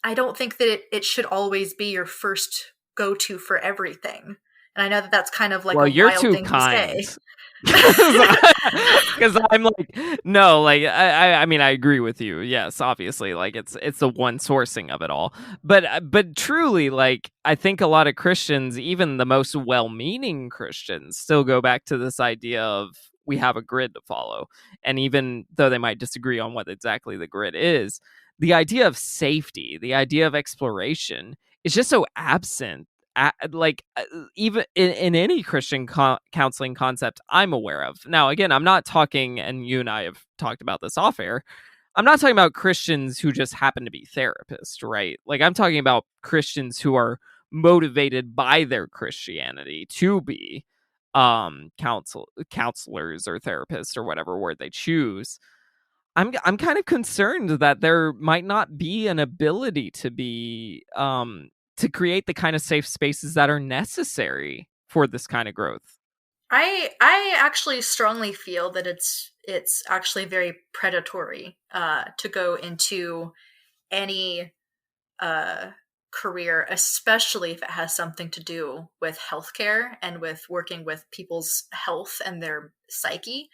I don't think that it should always be your first go-to for everything. And I know that that's kind of like a you're wild too thing kind. to say. Because I'm like, no, like I mean, I agree with you. Yes, obviously, like it's the one sourcing of it all. But truly, like I think a lot of Christians, even the most well-meaning Christians, still go back to this idea of we have a grid to follow. And even though they might disagree on what exactly the grid is, the idea of safety, the idea of exploration is just so absent. Even in any Christian counseling concept I'm aware of. Now, again, I'm not talking, and you and I have talked about this off air, I'm not talking about Christians who just happen to be therapists, right? Like, I'm talking about Christians who are motivated by their Christianity to be counselors or therapists or whatever word they choose. I'm kind of concerned that there might not be an ability to be to create the kind of safe spaces that are necessary for this kind of growth. I actually strongly feel that it's actually very predatory to go into any career, especially if it has something to do with healthcare and with working with people's health and their psyche.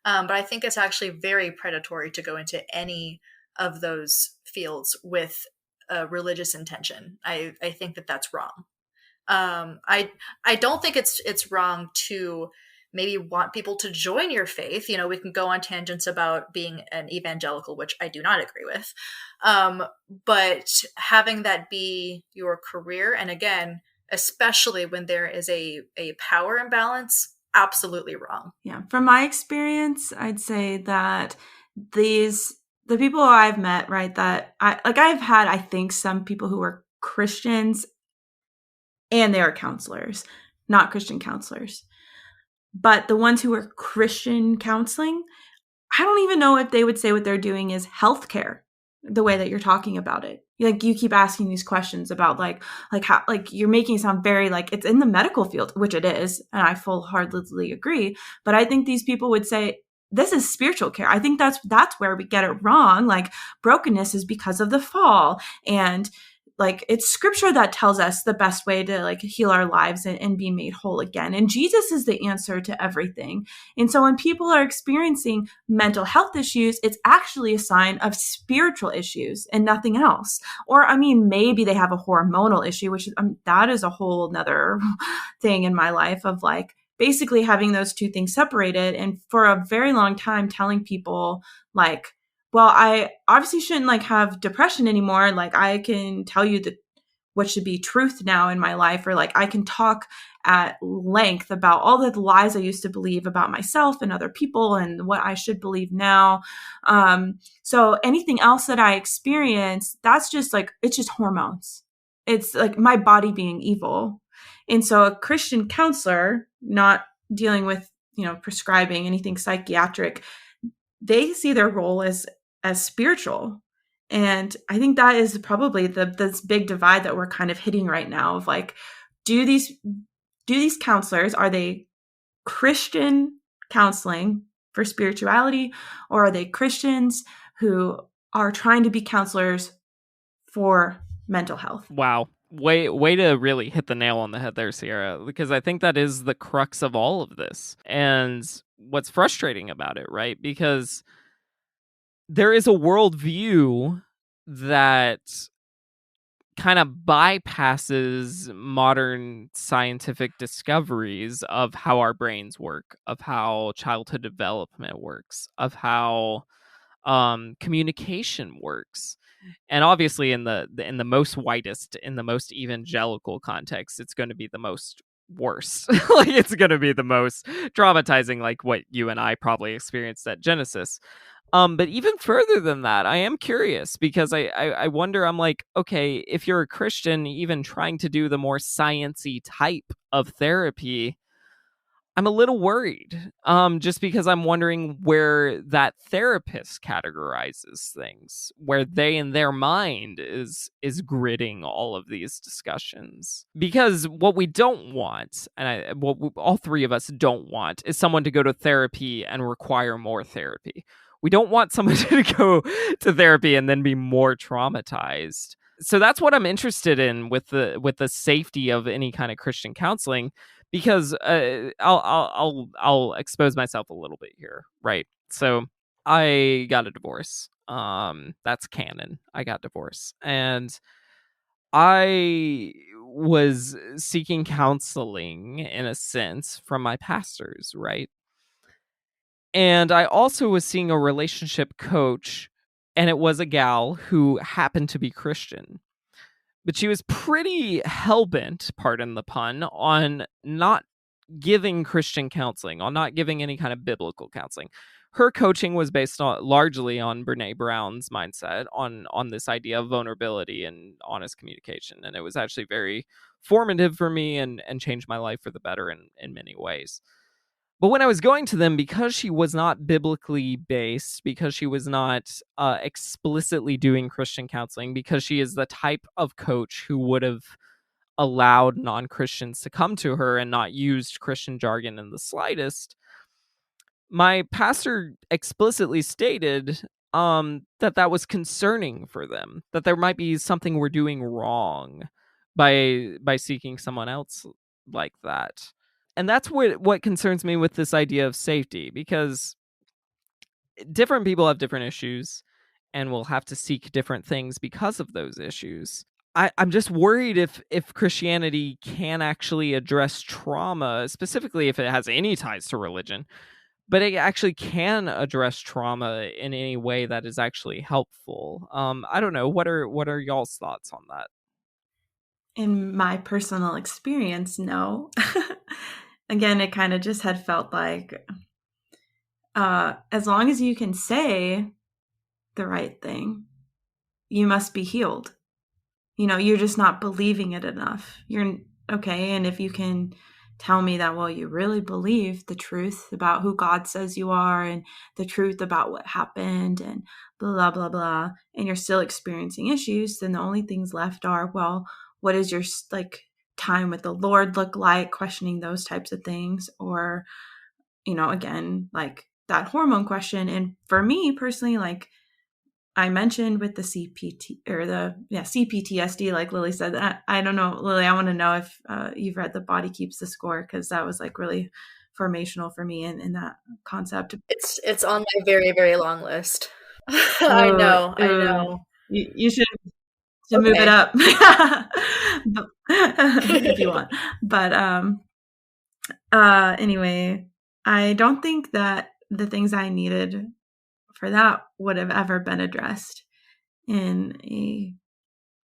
But I think it's actually very predatory to go into any of those fields with a religious intention. I think that that's wrong. I don't think it's wrong to maybe want people to join your faith. We can go on tangents about being an evangelical, which I do not agree with. But having that be your career, and again, especially when there is a power imbalance, absolutely wrong. Yeah. From my experience, I'd say that these the people I've met, right, that I've had, I think, some people who were Christians and they are counselors, not Christian counselors. But the ones who are Christian counseling, I don't even know if they would say what they're doing is healthcare, the way that you're talking about it. Like, you keep asking these questions about like how, like, you're making it sound very like it's in the medical field, which it is, and I full-heartedly agree. But I think these people would say this is spiritual care. I think that's where we get it wrong. Like, brokenness is because of the fall, and like, it's scripture that tells us the best way to like heal our lives and be made whole again. And Jesus is the answer to everything. And so when people are experiencing mental health issues, it's actually a sign of spiritual issues and nothing else. Or, I mean, maybe they have a hormonal issue, which that is a whole nother thing in my life of like basically having those two things separated. And for a very long time telling people like, well, I obviously shouldn't like have depression anymore. Like, I can tell you that what should be truth now in my life, or like I can talk at length about all the lies I used to believe about myself and other people and what I should believe now. So anything else that I experience, that's just like, it's just hormones. It's like my body being evil. And so a Christian counselor, not dealing with, prescribing anything psychiatric, they see their role as spiritual. And I think that is probably this big divide that we're kind of hitting right now of like, do these counselors, are they Christian counseling for spirituality, or are they Christians who are trying to be counselors for mental health? Wow. Way to really hit the nail on the head there, Cierra, because I think that is the crux of all of this. And what's frustrating about it, right? Because there is a worldview that kind of bypasses modern scientific discoveries of how our brains work, of how childhood development works, of how communication works. And obviously in the most whitest, in the most evangelical context, it's going to be the most worse. Like, it's going to be the most traumatizing, like what you and I probably experienced at Genesis. But even further than that, I am curious because I wonder, I'm like, okay, if you're a Christian, even trying to do the more science-y type of therapy, I'm a little worried. Just because I'm wondering where that therapist categorizes things, where they in their mind is gridding all of these discussions. Because what we don't want, and all three of us don't want, is someone to go to therapy and require more therapy. We don't want someone to go to therapy and then be more traumatized. So that's what I'm interested in with the safety of any kind of Christian counseling, because I'll expose myself a little bit here, right? So I got a divorce. That's canon. I got divorced, and I was seeking counseling in a sense from my pastors, right? And I also was seeing a relationship coach, and it was a gal who happened to be Christian. But she was pretty hell-bent, pardon the pun, on not giving Christian counseling, on not giving any kind of biblical counseling. Her coaching was based largely on Brene Brown's mindset, on this idea of vulnerability and honest communication. And it was actually very formative for me and changed my life for the better in many ways. But when I was going to them, because she was not biblically based, because she was not explicitly doing Christian counseling, because she is the type of coach who would have allowed non-Christians to come to her and not used Christian jargon in the slightest, my pastor explicitly stated that was concerning for them, that there might be something we're doing wrong by seeking someone else like that. And that's what concerns me with this idea of safety, because different people have different issues and will have to seek different things because of those issues. I'm just worried if Christianity can actually address trauma, specifically if it has any ties to religion, but it actually can address trauma in any way that is actually helpful. I don't know. What are y'all's thoughts on that? In my personal experience, no. Again, it kind of just had felt like, as long as you can say the right thing. You must be healed. You're just not believing it enough. You're okay. And if you can tell me that, well, you really believe the truth about who God says you are and the truth about what happened and blah, blah, blah, and you're still experiencing issues, then the only things left are, well, what is your time with the Lord look like? Questioning those types of things. Or, again, that hormone question. And for me personally, I mentioned with the CPT or CPTSD, like Lily said, that I don't know, Lily, I want to know if you've read The Body Keeps the Score, because that was really formational for me in that concept. It's on my very, very long list. I know. You should move it up if you want. But anyway, I don't think that the things I needed for that would have ever been addressed in a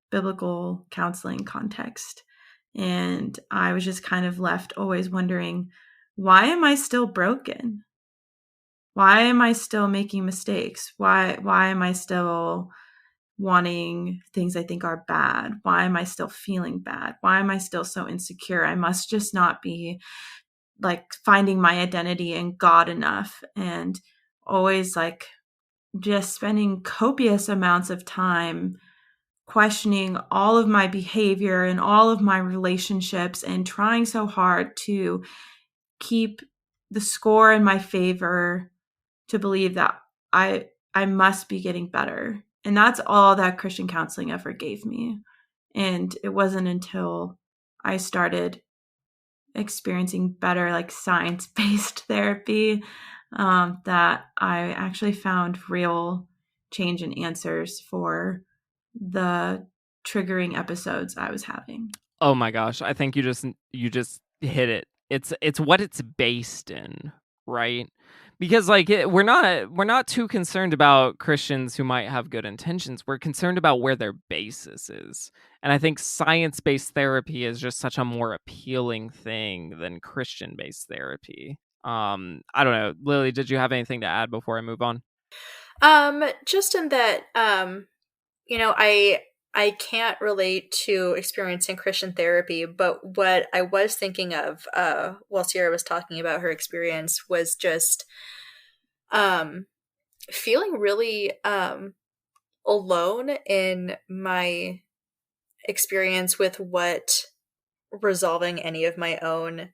biblical counseling context. And I was just kind of left always wondering, why am I still broken? Why am I still making mistakes? Why am I still wanting things I think are bad? Why am I still feeling bad? Why am I still so insecure? I must just not be finding my identity in God enough. And always just spending copious amounts of time questioning all of my behavior and all of my relationships and trying so hard to keep the score in my favor, to believe that I must be getting better. And that's all that Christian counseling ever gave me. And it wasn't until I started experiencing better science-based therapy that I actually found real change and answers for the triggering episodes I was having. Oh my gosh, I think you just hit it. It's what it's based in, right? Because we're not too concerned about Christians who might have good intentions. We're concerned about where their basis is. And I think science-based therapy is just such a more appealing thing than Christian-based therapy. I don't know. Lily, did you have anything to add before I move on? Just in that, I can't relate to experiencing Christian therapy, but what I was thinking of while Cierra was talking about her experience was just feeling really alone in my experience with what resolving any of my own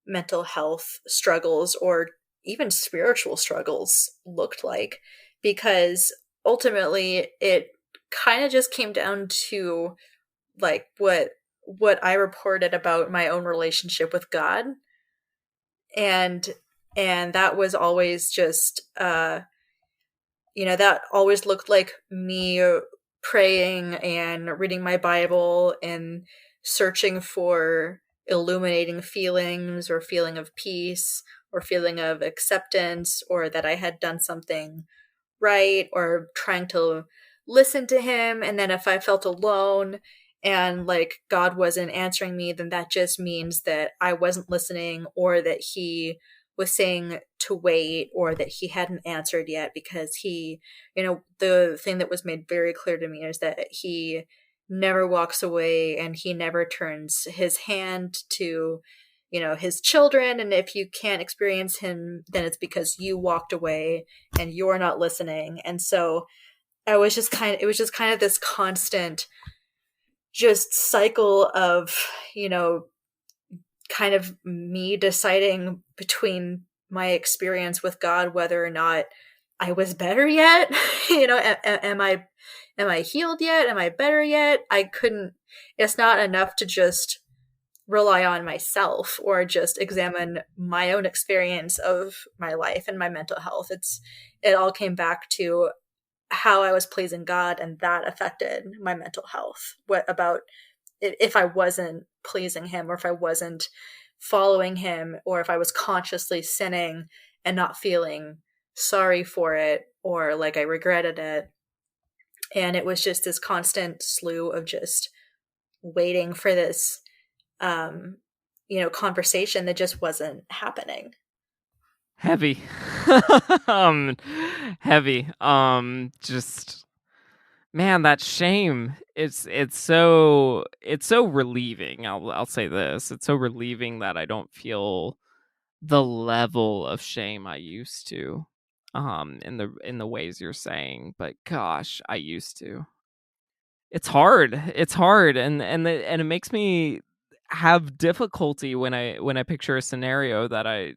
mental health struggles or even spiritual struggles looked like, because ultimately it kind of just came down to what I reported about my own relationship with God, and that was always just that always looked like me praying and reading my Bible and searching for illuminating feelings or feeling of peace or feeling of acceptance, or that I had done something right, or trying to listen to him. And then if I felt alone and God wasn't answering me, then that just means that I wasn't listening, or that he was saying to wait, or that he hadn't answered yet, because he, the thing that was made very clear to me is that he never walks away and he never turns his hand to, his children. And if you can't experience him, then it's because you walked away and you're not listening. And so it was just kind of this constant just cycle of, kind of me deciding between my experience with God, whether or not I was better yet. Am I healed yet? Am I better yet? It's not enough to just rely on myself or just examine my own experience of my life and my mental health. It all came back to how I was pleasing God, and that affected my mental health. What about if I wasn't pleasing him, or if I wasn't following him, or if I was consciously sinning and not feeling sorry for it, or like I regretted it. And it was just this constant slew of just waiting for this, conversation that just wasn't happening. Heavy. um Heavy. Just, man, that shame. It's so relieving. I'll say this. It's so relieving that I don't feel the level of shame I used to, in the ways you're saying, but gosh, I used to. It's hard, and it makes me have difficulty when I picture a scenario that I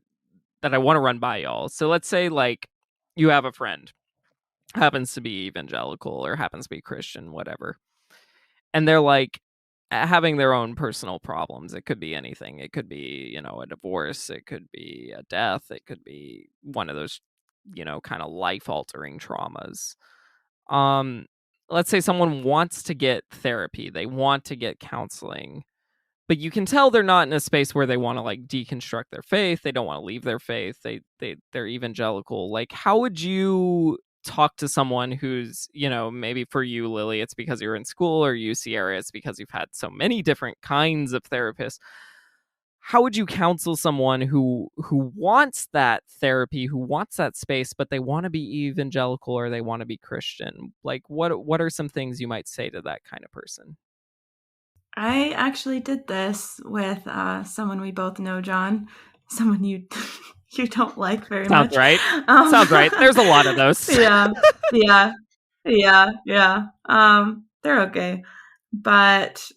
want to run by y'all. So let's say, like, you have a friend, happens to be evangelical or happens to be Christian, whatever, and they're like having their own personal problems. It could be anything. It could be, a divorce. It could be a death. It could be one of those, kind of life altering traumas. Um, let's say someone wants to get therapy. They want to get counseling, but you can tell they're not in a space where they want to, like, deconstruct their faith. They don't want to leave their faith. They're evangelical. Like, how would you talk to someone who's, maybe for you, Lily, it's because you're in school, or you, Sierra, it's because you've had so many different kinds of therapists. How would you counsel someone who wants that therapy, who wants that space, but they want to be evangelical or they want to be Christian? Like, what are some things you might say to that kind of person? I actually did this with someone we both know, John. Someone you you don't like very Sounds much. right. Sounds right. There's a lot of those. Yeah, yeah, yeah. They're okay, but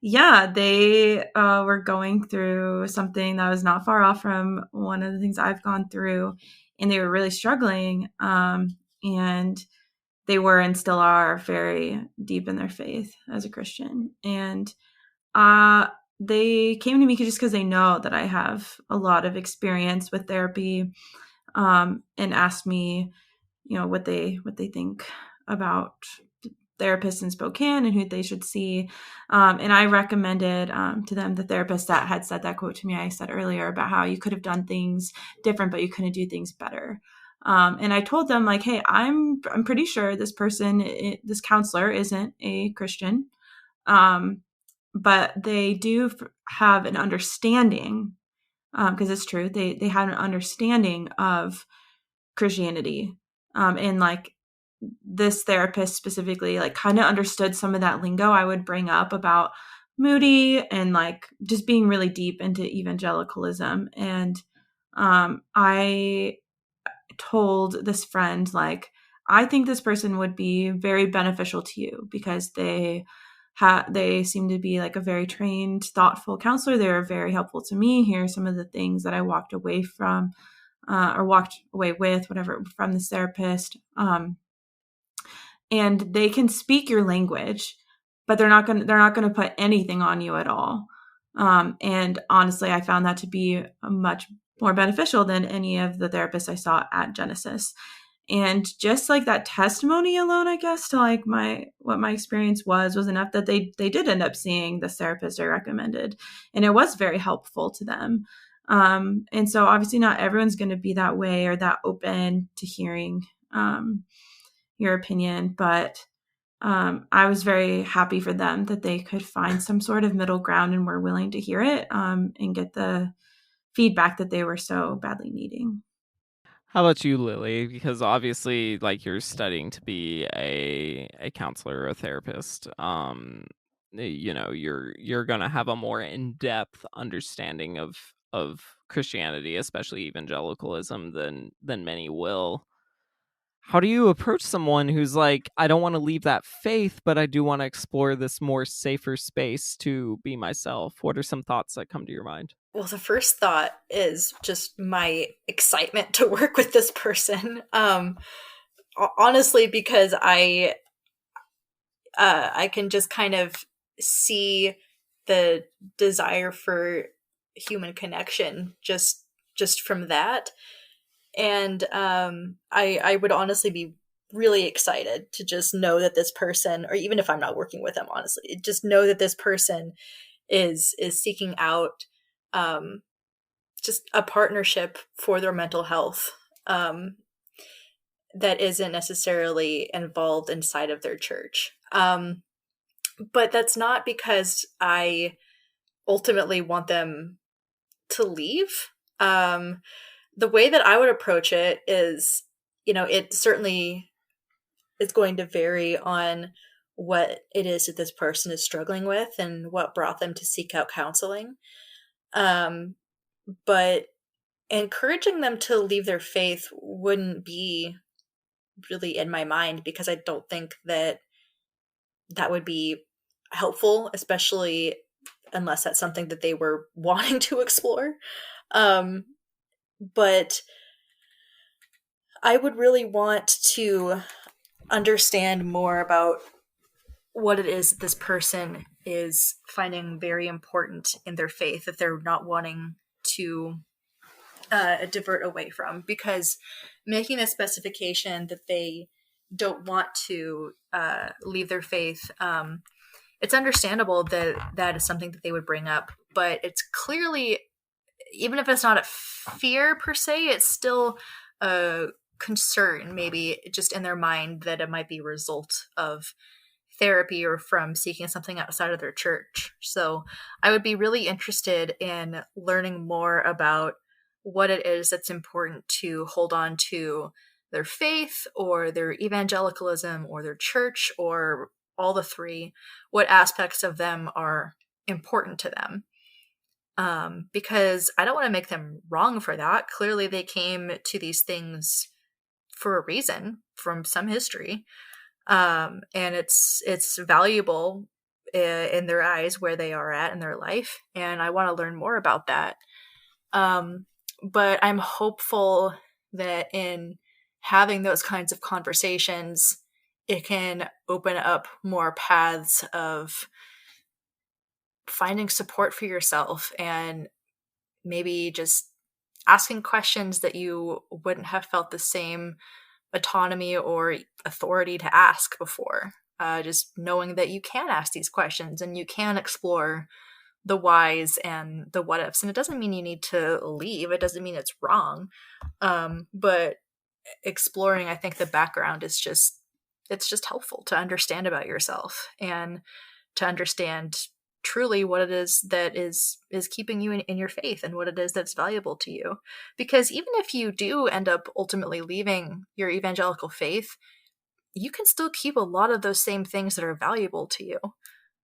yeah, they were going through something that was not far off from one of the things I've gone through, and they were really struggling. And they were and still are very deep in their faith as a Christian. And uh, they came to me just because they know that I have a lot of experience with therapy, and asked me, what they think about therapists in Spokane and who they should see. And I recommended to them the therapist that had said that quote to me I said earlier about how you could have done things different, but you couldn't do things better. And I told them, like, hey, I'm pretty sure this person, this counselor, isn't a Christian, but they do have an understanding, because it's true. They have an understanding of Christianity, and like this therapist specifically, like, kind of understood some of that lingo I would bring up about Moody and like just being really deep into evangelicalism. And I told this friend, like, I think this person would be very beneficial to you because they seem to be like a very trained, thoughtful counselor. They're very helpful to me. Here are some of the things that I walked away from, or walked away with, whatever, from this therapist. And they can speak your language, but they're not going to put anything on you at all. And honestly, I found that to be much more beneficial than any of the therapists I saw at Genesis. And just like that testimony alone, I guess, to like what my experience was enough that they did end up seeing this therapist I recommended, and it was very helpful to them. And so obviously not everyone's going to be that way or that open to hearing your opinion, but I was very happy for them that they could find some sort of middle ground and were willing to hear it, and get the feedback that they were so badly needing. How about you, Lily? Because obviously, like, you're studying to be a counselor or a therapist. You're gonna have a more in-depth understanding of Christianity, especially evangelicalism, than many will. How do you approach someone who's like, I don't want to leave that faith, but I do want to explore this more safer space to be myself? What are some thoughts that come to your mind? Well, the first thought is just my excitement to work with this person. Honestly, because I can just kind of see the desire for human connection just from that. And I would honestly be really excited to just know that this person, or even if I'm not working with them, honestly, just know that this person is seeking out just a partnership for their mental health, that isn't necessarily involved inside of their church. But that's not because I ultimately want them to leave. The way that I would approach it is, it certainly is going to vary on what it is that this person is struggling with and what brought them to seek out counseling. But encouraging them to leave their faith wouldn't be really in my mind, because I don't think that would be helpful, especially unless that's something that they were wanting to explore. But I would really want to understand more about what it is that this person is finding very important in their faith that they're not wanting to divert away from, because making a specification that they don't want to leave their faith, it's understandable that that is something that they would bring up, but it's clearly, even if it's not a fear per se, it's still a concern, maybe just in their mind, that it might be a result of therapy or from seeking something outside of their church. So I would be really interested in learning more about what it is that's important to hold on to their faith or their evangelicalism or their church or all the three, what aspects of them are important to them. Because I don't want to make them wrong for that. Clearly they came to these things for a reason from some history. And it's valuable in their eyes where they are at in their life. And I want to learn more about that. But I'm hopeful that in having those kinds of conversations, it can open up more paths of finding support for yourself and maybe just asking questions that you wouldn't have felt the same autonomy or authority to ask before. Just knowing that you can ask these questions and you can explore the whys and the what ifs. And it doesn't mean you need to leave. It doesn't mean it's wrong. But exploring, I think the background is it's just helpful to understand about yourself and to understand truly what it is that is keeping you in your faith and what it is that's valuable to you. Because even if you do end up ultimately leaving your evangelical faith, you can still keep a lot of those same things that are valuable to you.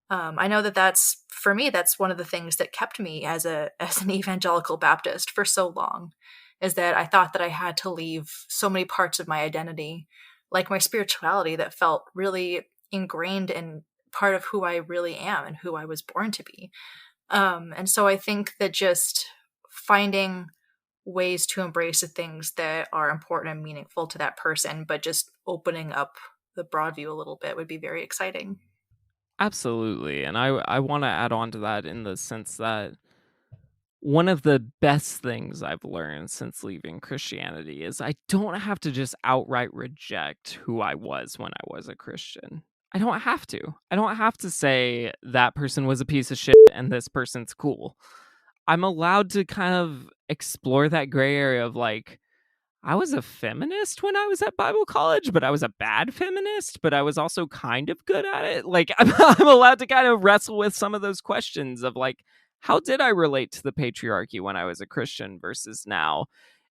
I know that's, for me, that's one of the things that kept me as an evangelical Baptist for so long, is that I thought that I had to leave so many parts of my identity, like my spirituality, that felt really ingrained in part of who I really am and who I was born to be. And so I think that just finding ways to embrace the things that are important and meaningful to that person, but just opening up the broad view a little bit would be very exciting. Absolutely. And I want to add on to that in the sense that one of the best things I've learned since leaving Christianity is I don't have to just outright reject who I was when I was a Christian. I don't have to. I don't have to say that person was a piece of shit and this person's cool. I'm allowed to kind of explore that gray area of like, I was a feminist when I was at Bible college, but I was a bad feminist, but I was also kind of good at it. Like, I'm allowed to kind of wrestle with some of those questions of like, how did I relate to the patriarchy when I was a Christian versus now?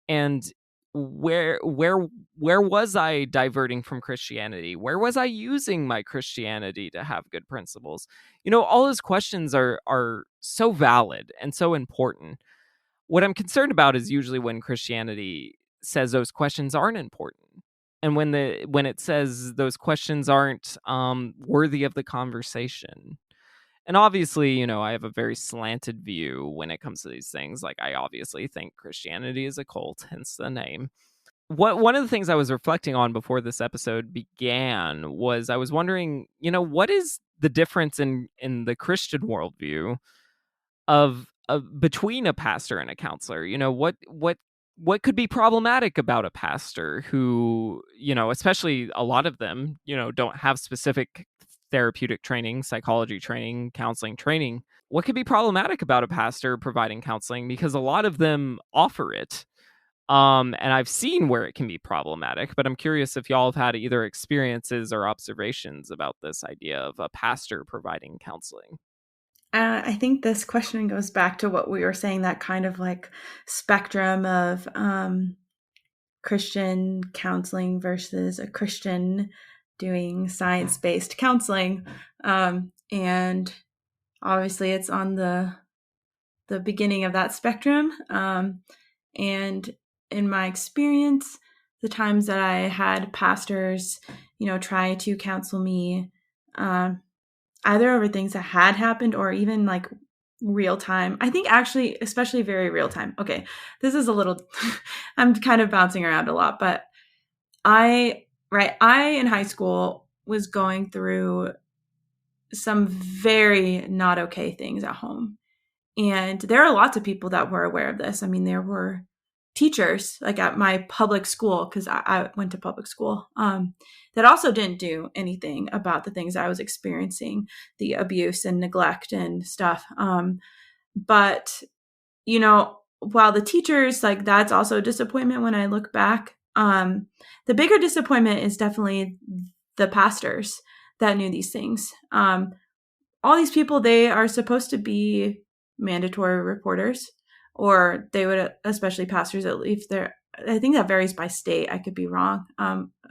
And where was I diverting from Christianity? Where was I using my Christianity to have good principles? All those questions are so valid and so important. What I'm concerned about is usually when Christianity says those questions aren't important, and when it says those questions aren't worthy of the conversation. And obviously, I have a very slanted view when it comes to these things. Like, I obviously think Christianity is a cult, hence the name. One of the things I was reflecting on before this episode began was I was wondering, what is the difference in the Christian worldview of between a pastor and a counselor? What could be problematic about a pastor who, especially a lot of them, don't have specific therapeutic training, psychology training, counseling training. What could be problematic about a pastor providing counseling? Because a lot of them offer it. And I've seen where it can be problematic, but I'm curious if y'all have had either experiences or observations about this idea of a pastor providing counseling. I think this question goes back to what we were saying, that kind of like spectrum of Christian counseling versus a Christian doing science-based counseling. And obviously it's on the beginning of that spectrum. And in my experience, the times that I had pastors, try to counsel me, either over things that had happened or even like real time. I think actually, especially very real time. Okay, this is a little, I'm kind of bouncing around a lot, but I in high school was going through some very not okay things at home. And there are lots of people that were aware of this. I mean, there were teachers like at my public school, because I went to public school, that also didn't do anything about the things I was experiencing, the abuse and neglect and stuff. But, while the teachers, like, that's also a disappointment when I look back. The bigger disappointment is definitely the pastors that knew these things. All these people, they are supposed to be mandatory reporters, or they would, especially pastors, at least I think that varies by state. I could be wrong.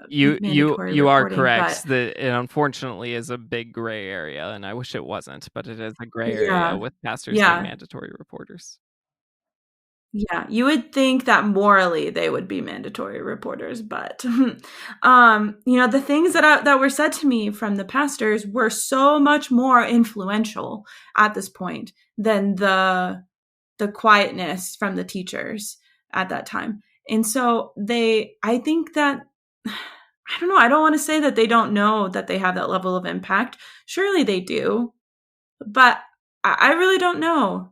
You are correct. It unfortunately is a big gray area, and I wish it wasn't, but it is a gray area with pastors being mandatory reporters. Yeah, you would think that morally they would be mandatory reporters, but the things that were said to me from the pastors were so much more influential at this point than the quietness from the teachers at that time. And so I think that, I don't know, I don't want to say that they don't know that they have that level of impact. Surely they do, but I really don't know.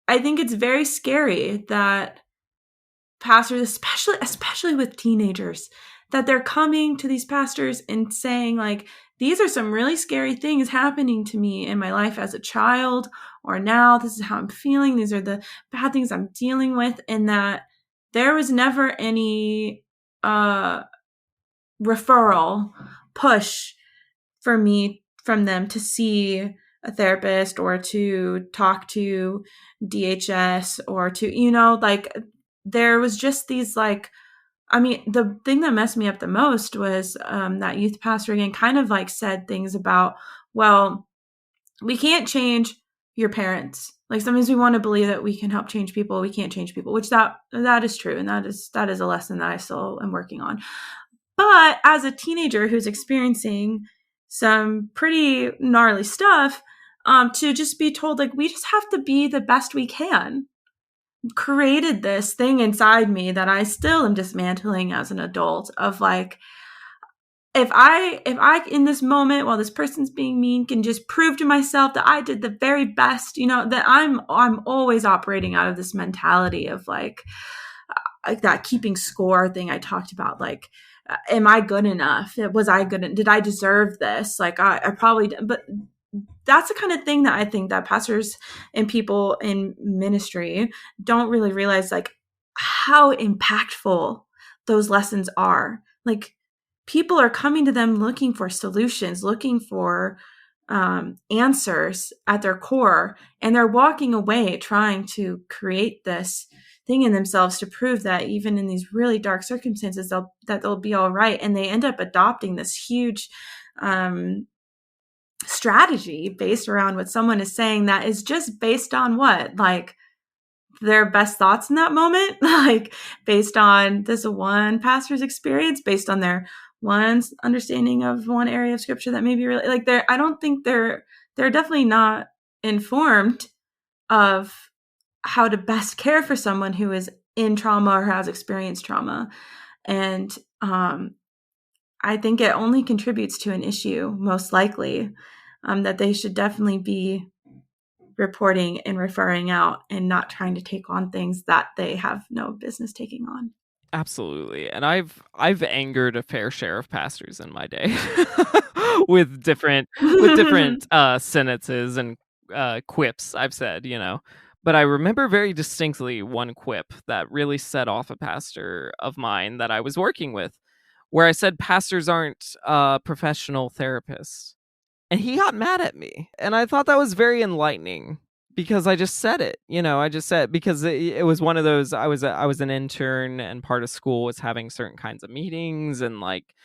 I think it's very scary that pastors, especially with teenagers, that they're coming to these pastors and saying, like, these are some really scary things happening to me in my life as a child, or now this is how I'm feeling. These are the bad things I'm dealing with. And that there was never any referral push for me from them to see a therapist or to talk to DHS or to, like, there was just these, like, I mean, the thing that messed me up the most was that youth pastor again kind of like said things about, well, we can't change your parents. Like, sometimes we want to believe that we can help change people. We can't change people, which that is true. And that is a lesson that I still am working on. But as a teenager who's experiencing some pretty gnarly stuff, to just be told, like, we just have to be the best we can, created this thing inside me that I still am dismantling as an adult of, like, if I in this moment while this person's being mean can just prove to myself that I did the very best, that I'm always operating out of this mentality of like that keeping score thing I talked about, like, am I good enough? Was I good? Did I deserve this? Like, I probably did. But that's the kind of thing that I think that pastors and people in ministry don't really realize, like, how impactful those lessons are. Like, people are coming to them looking for solutions, looking for answers at their core, and they're walking away trying to create this thing in themselves to prove that even in these really dark circumstances, they'll be all right. And they end up adopting this huge strategy based around what someone is saying that is just based on what? Like, their best thoughts in that moment, like, based on this one pastor's experience, based on their one understanding of one area of scripture that maybe really, like, I don't think they're definitely not informed of how to best care for someone who is in trauma or has experienced trauma. And I think it only contributes to an issue, most likely, that they should definitely be reporting and referring out and not trying to take on things that they have no business taking on. Absolutely. And I've angered a fair share of pastors in my day with different sentences and quips I've said, But I remember very distinctly one quip that really set off a pastor of mine that I was working with, where I said pastors aren't professional therapists. And he got mad at me. And I thought that was very enlightening because I just said it. I just said, because it was one of those, I was an intern, and part of school was having certain kinds of meetings and like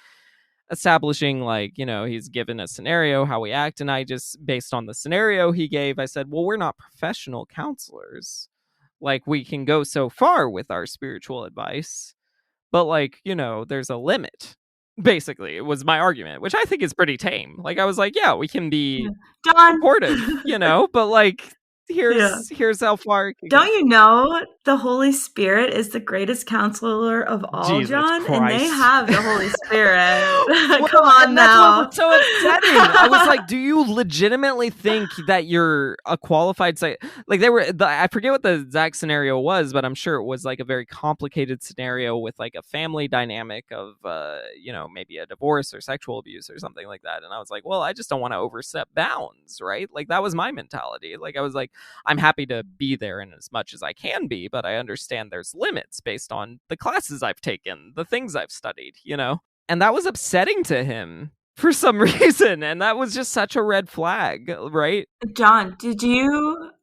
establishing, like, he's given a scenario, how we act. And I just, based on the scenario he gave, I said, well, we're not professional counselors. Like, we can go so far with our spiritual advice, but like, there's a limit. Basically, it was my argument, which I think is pretty tame. Like, I was like, yeah, we can be John. supportive, but like, Yeah. here's how far it can Don't go. you know the Holy Spirit is the greatest counselor of all, Jesus John? Christ. And they have the Holy Spirit. Well, Come on and now. that's what was so upsetting. I was like, do you legitimately think that you're a qualified like, I forget what the exact scenario was, but I'm sure it was like a very complicated scenario with like a family dynamic of maybe a divorce or sexual abuse or something like that. And I was like, well, I just don't want to overstep bounds, right? Like, that was my mentality. Like, I was like, I'm happy to be there in as much as I can be, but I understand there's limits based on the classes I've taken, the things I've studied, And that was upsetting to him for some reason. And that was just such a red flag, right? John,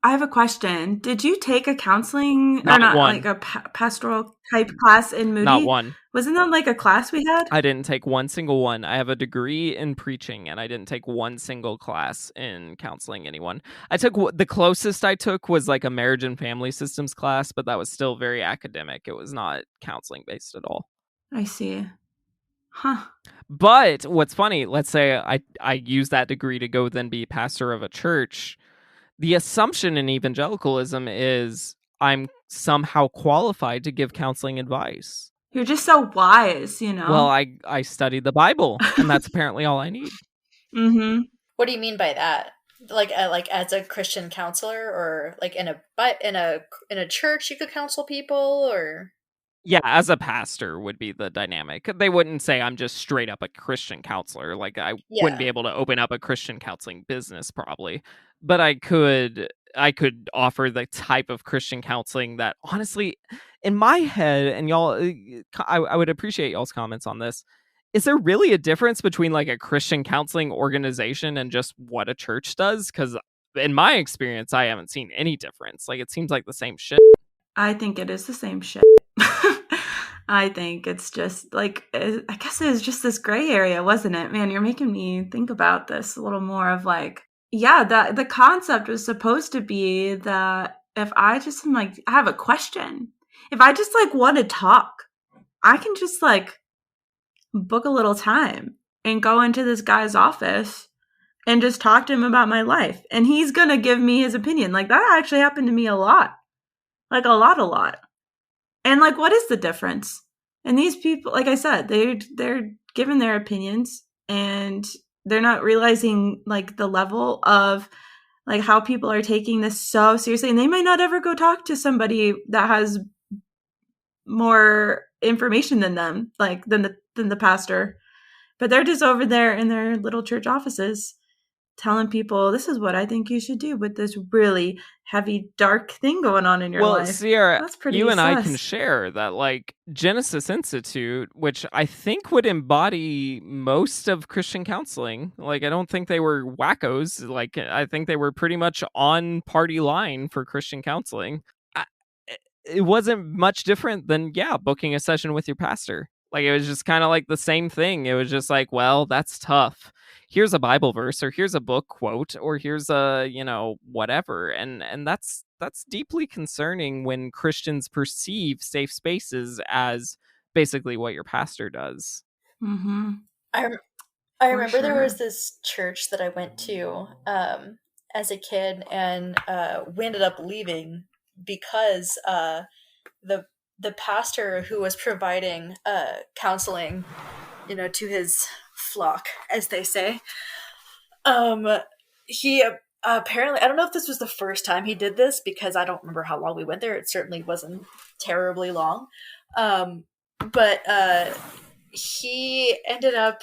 I have a question. Did you take a counseling Not or not one. like a pastoral type class in Moody? Not one. Wasn't that like a class we had? I didn't take one single one. I have a degree in preaching, and I didn't take one single class in counseling anyone. I took the closest I took was like a marriage and family systems class, but that was still very academic. It was not counseling based at all. I see. Huh. But what's funny, let's say I use that degree to go then be pastor of a church. The assumption in evangelicalism is I'm somehow qualified to give counseling advice. You're just so wise, Well, I studied the Bible, and that's apparently all I need. Mm-hmm. What do you mean by that? Like as a Christian counselor, or like in a church you could counsel people, or? Yeah, as a pastor would be the dynamic. They wouldn't say I'm just straight up a Christian counselor. Like, I wouldn't be able to open up a Christian counseling business probably, but I could offer the type of Christian counseling that, honestly, in my head, and y'all, I would appreciate y'all's comments on this. Is there really a difference between like a Christian counseling organization and just what a church does? Because in my experience, I haven't seen any difference. Like, it seems like the same shit. I think it is the same shit. I think it's just like, I guess it was just this gray area, wasn't it? Man, you're making me think about this a little more of like, yeah, the concept was supposed to be that if I just am like, I have a question, if I just like want to talk, I can just like book a little time and go into this guy's office and just talk to him about my life. And he's going to give me his opinion. Like, that actually happened to me a lot. Like, a lot. And like, what is the difference? And these people, like I said, they're giving their opinions, and they're not realizing like the level of like how people are taking this so seriously. And they might not ever go talk to somebody that has more information than them, like than the pastor. But they're just over there in their little church offices telling people, this is what I think you should do with this really heavy, dark thing going on in your life. Well, Cierra, that's pretty you and sus. I can share that, like, Genesis Institute, which I think would embody most of Christian counseling. Like, I don't think they were wackos. Like, I think they were pretty much on party line for Christian counseling. It wasn't much different than, booking a session with your pastor. Like, it was just kind of like the same thing. It was just like, well, that's tough. Here's a Bible verse, or here's a book quote, or here's a, whatever. And that's deeply concerning when Christians perceive safe spaces as basically what your pastor does. Mm-hmm. I remember there was this church that I went to as a kid, and we ended up leaving because the pastor who was providing counseling, to his flock, as they say, he apparently, I don't know if this was the first time he did this, because I don't remember how long we went there. It certainly wasn't terribly long, but he ended up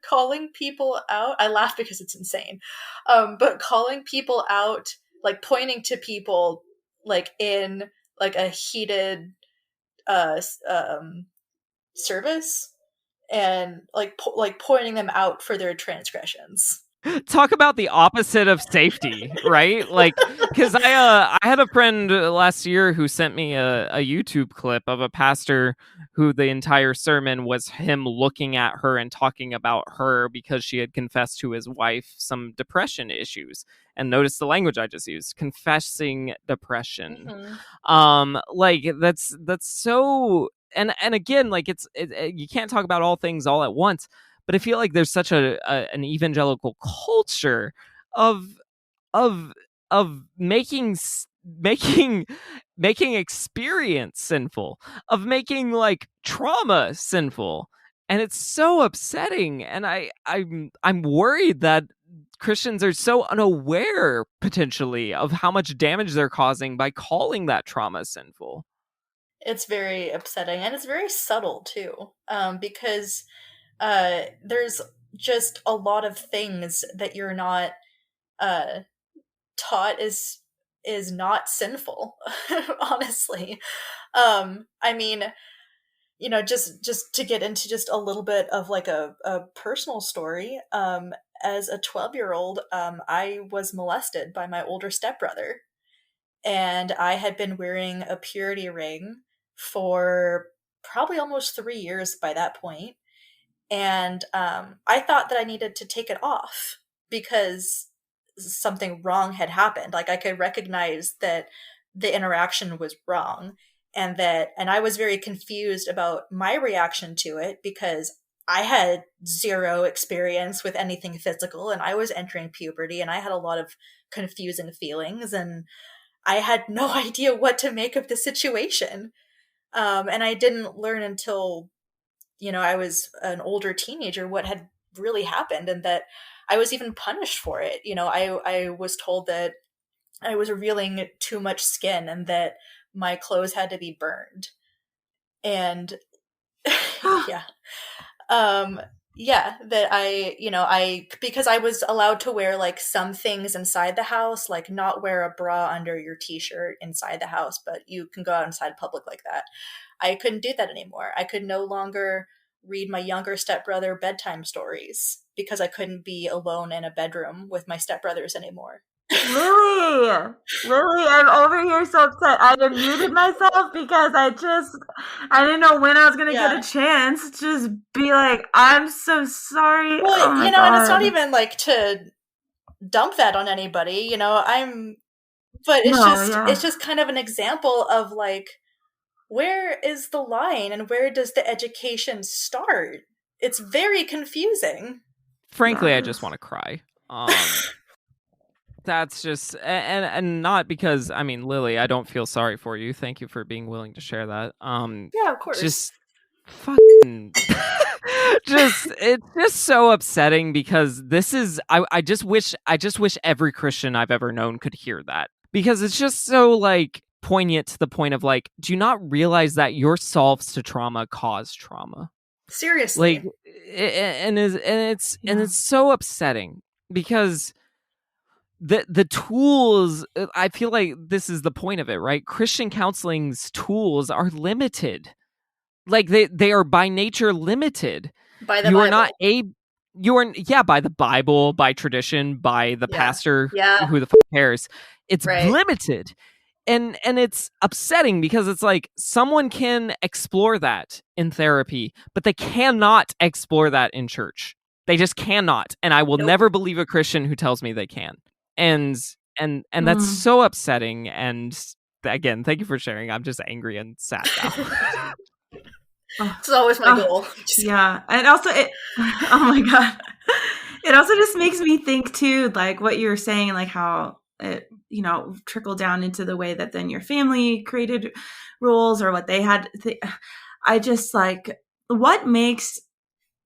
calling people out. I laugh because it's insane, but calling people out, like pointing to people like in like a heated service, and like pointing them out for their transgressions. Talk about the opposite of safety, right? Like, because I had a friend last year who sent me a YouTube clip of a pastor who the entire sermon was him looking at her and talking about her because she had confessed to his wife some depression issues. And notice the language I just used: confessing depression. Like that's so. And again, like you can't talk about all things all at once. But I feel like there's such an evangelical culture of of making experience sinful, of making like trauma sinful, and it's so upsetting. And I'm worried that Christians are so unaware potentially of how much damage they're causing by calling that trauma sinful. It's very upsetting, and it's very subtle too, because there's just a lot of things that you're not taught is not sinful. Honestly, I mean, just to get into just a little bit of like a personal story. As a 12-year-old, I was molested by my older stepbrother, and I had been wearing a purity ring for probably almost 3 years by that point. And I thought that I needed to take it off because something wrong had happened. Like, I could recognize that the interaction was wrong, and I was very confused about my reaction to it because I had zero experience with anything physical, and I was entering puberty, and I had a lot of confusing feelings, and I had no idea what to make of the situation. And I didn't learn until, I was an older teenager what had really happened, and that I was even punished for it. I was told that I was revealing too much skin and that my clothes had to be burned. And yeah. That because I was allowed to wear like some things inside the house, like not wear a bra under your t-shirt inside the house, but you can go out inside public like that. I couldn't do that anymore. I could no longer read my younger stepbrother bedtime stories because I couldn't be alone in a bedroom with my stepbrothers anymore. Lily, I'm over here so upset. I muted myself because I didn't know when I was going to get a chance to just be like, I'm so sorry. Well, God. And it's not even like to dump that on anybody, but it's just kind of an example of like, where is the line and where does the education start? It's very confusing. Frankly, I just want to cry. That's just, and not because, I mean, Lily, I don't feel sorry for you. Thank you for being willing to share that. Yeah, of course. Just fucking it's just so upsetting because this is, I just wish every Christian I've ever known could hear that, because it's just so like poignant to the point of like, do you not realize that your solves to trauma cause trauma? Seriously. Like, it's so upsetting because the tools, I feel like this is the point of it, right? Christian counseling's tools are limited. Like they are by nature limited. By the Bible. By the Bible, by tradition, by the pastor who the fuck cares. It's limited. And it's upsetting because it's like someone can explore that in therapy, but they cannot explore that in church. They just cannot. And I will never believe a Christian who tells me they can. And that's so upsetting. And again, thank you for sharing. I'm just angry and sad now. It's always my goal. Yeah. And also oh my God. It also just makes me think too, like what you were saying, like how it, trickled down into the way that then your family created rules or what they had. I just like, what makes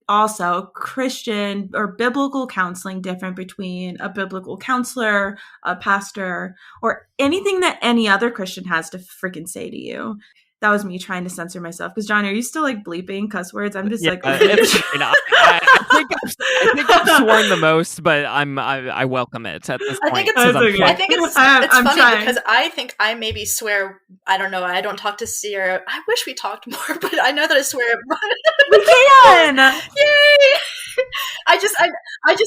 also Christian or biblical counseling different between a biblical counselor, a pastor, or anything that any other Christian has to freaking say to you? that was me trying to censor myself. Because John, are you still like bleeping cuss words? I'm just it's fine. I think I've sworn the most, but I welcome it at this point. I think it's I'm funny trying. because I think I maybe swear. I don't know. I don't talk to Cierra. I wish we talked more, but I know that I swear. We can. Yay! I just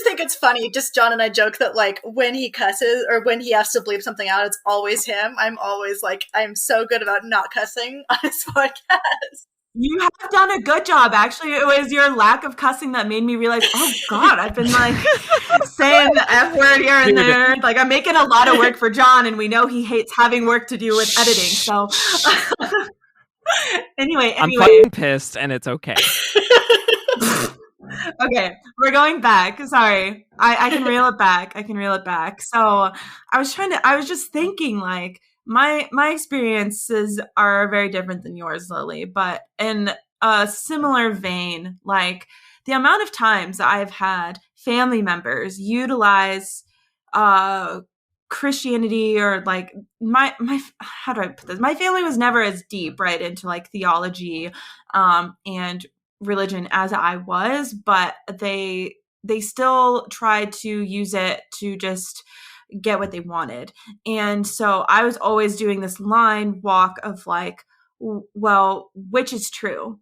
think it's funny. Just John and I joke that like when he cusses or when he has to bleep something out, it's always him. I'm always like, I'm so good about not cussing on his podcast. You have done a good job. Actually, it was your lack of cussing that made me realize, oh God, I've been like saying the F word here and there. Like I'm making a lot of work for John, and we know he hates having work to do with editing. So anyway. I'm fucking pissed, and it's okay. Okay, we're going back. Sorry. I can reel it back. So I was just thinking like my experiences are very different than yours, Lily, but in a similar vein, like the amount of times I've had family members utilize Christianity or like my how do I put this? My family was never as deep, right, into like theology and religion as I was, but they still tried to use it to just get what they wanted. And so I was always doing this line walk of like, well, which is true?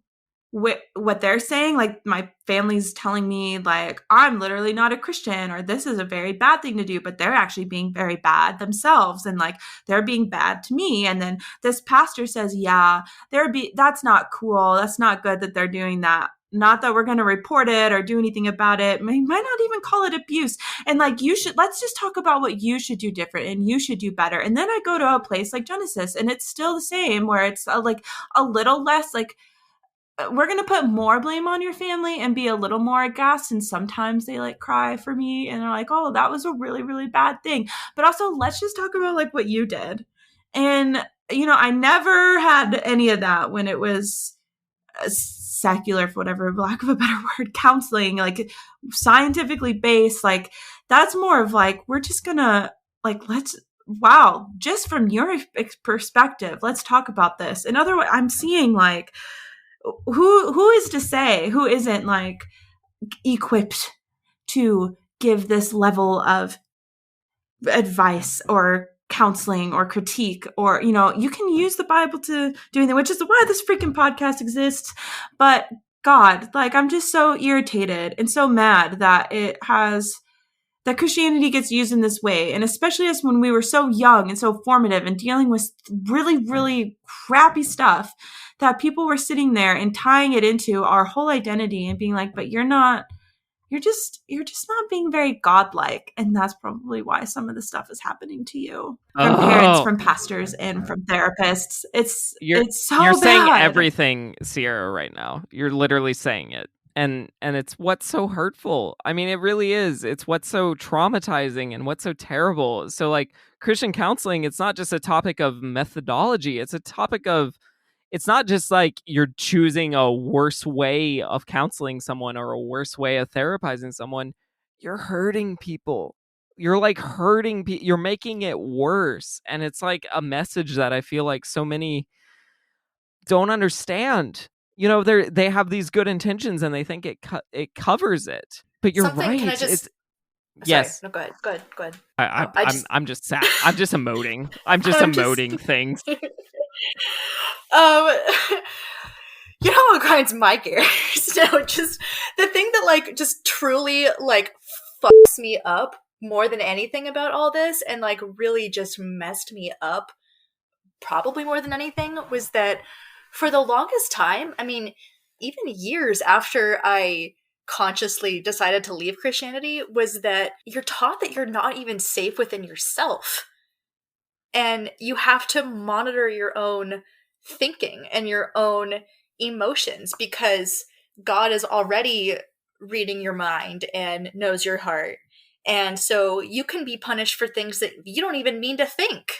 What they're saying, like my family's telling me like I'm literally not a Christian or this is a very bad thing to do, but they're actually being very bad themselves and like they're being bad to me. And then this pastor says, yeah, that's not cool. That's not good that they're doing that. Not that we're going to report it or do anything about it. We might not even call it abuse. And like, let's just talk about what you should do different and you should do better. And then I go to a place like Genesis and it's still the same where it's like a little less like, we're going to put more blame on your family and be a little more aghast. And sometimes they like cry for me and they're like, oh, that was a really, really bad thing. But also let's just talk about like what you did. And, you know, I never had any of that when it was secular, for whatever lack of a better word, counseling, like scientifically based. Like that's more of like, we're just going to like, just from your perspective, let's talk about this. In other words, I'm seeing like, who is to say who isn't like equipped to give this level of advice or counseling or critique, or you know, you can use the Bible to do anything, which is why this freaking podcast exists. But God, like I'm just so irritated and so mad that that Christianity gets used in this way. And especially as when we were so young and so formative and dealing with really, really crappy stuff, that people were sitting there and tying it into our whole identity and being like, but you're just not being very godlike. And that's probably why some of the stuff is happening to you from parents, from pastors, and from therapists. It's so you're bad. Saying everything, Cierra, right now. You're literally saying it. And it's what's so hurtful. I mean, it really is. It's what's so traumatizing and what's so terrible. So like Christian counseling, it's not just a topic of methodology. It's a topic of, it's not just like you're choosing a worse way of counseling someone or a worse way of therapizing someone. You're hurting people. You're like hurting people. You're making it worse. And it's like a message that I feel like so many don't understand. You know, they have these good intentions and they think it covers it. But you're right. Can I just... Yes. No, go ahead. I'm just sad. I'm just emoting. I'm just emoting things. You know what grinds my gears? No, just the thing that like just truly like fucks me up more than anything about all this, and like really just messed me up, probably more than anything, was that for the longest time, I mean, even years after I consciously decided to leave Christianity, was that you're taught that you're not even safe within yourself. And you have to monitor your own thinking and your own emotions because God is already reading your mind and knows your heart. And so you can be punished for things that you don't even mean to think.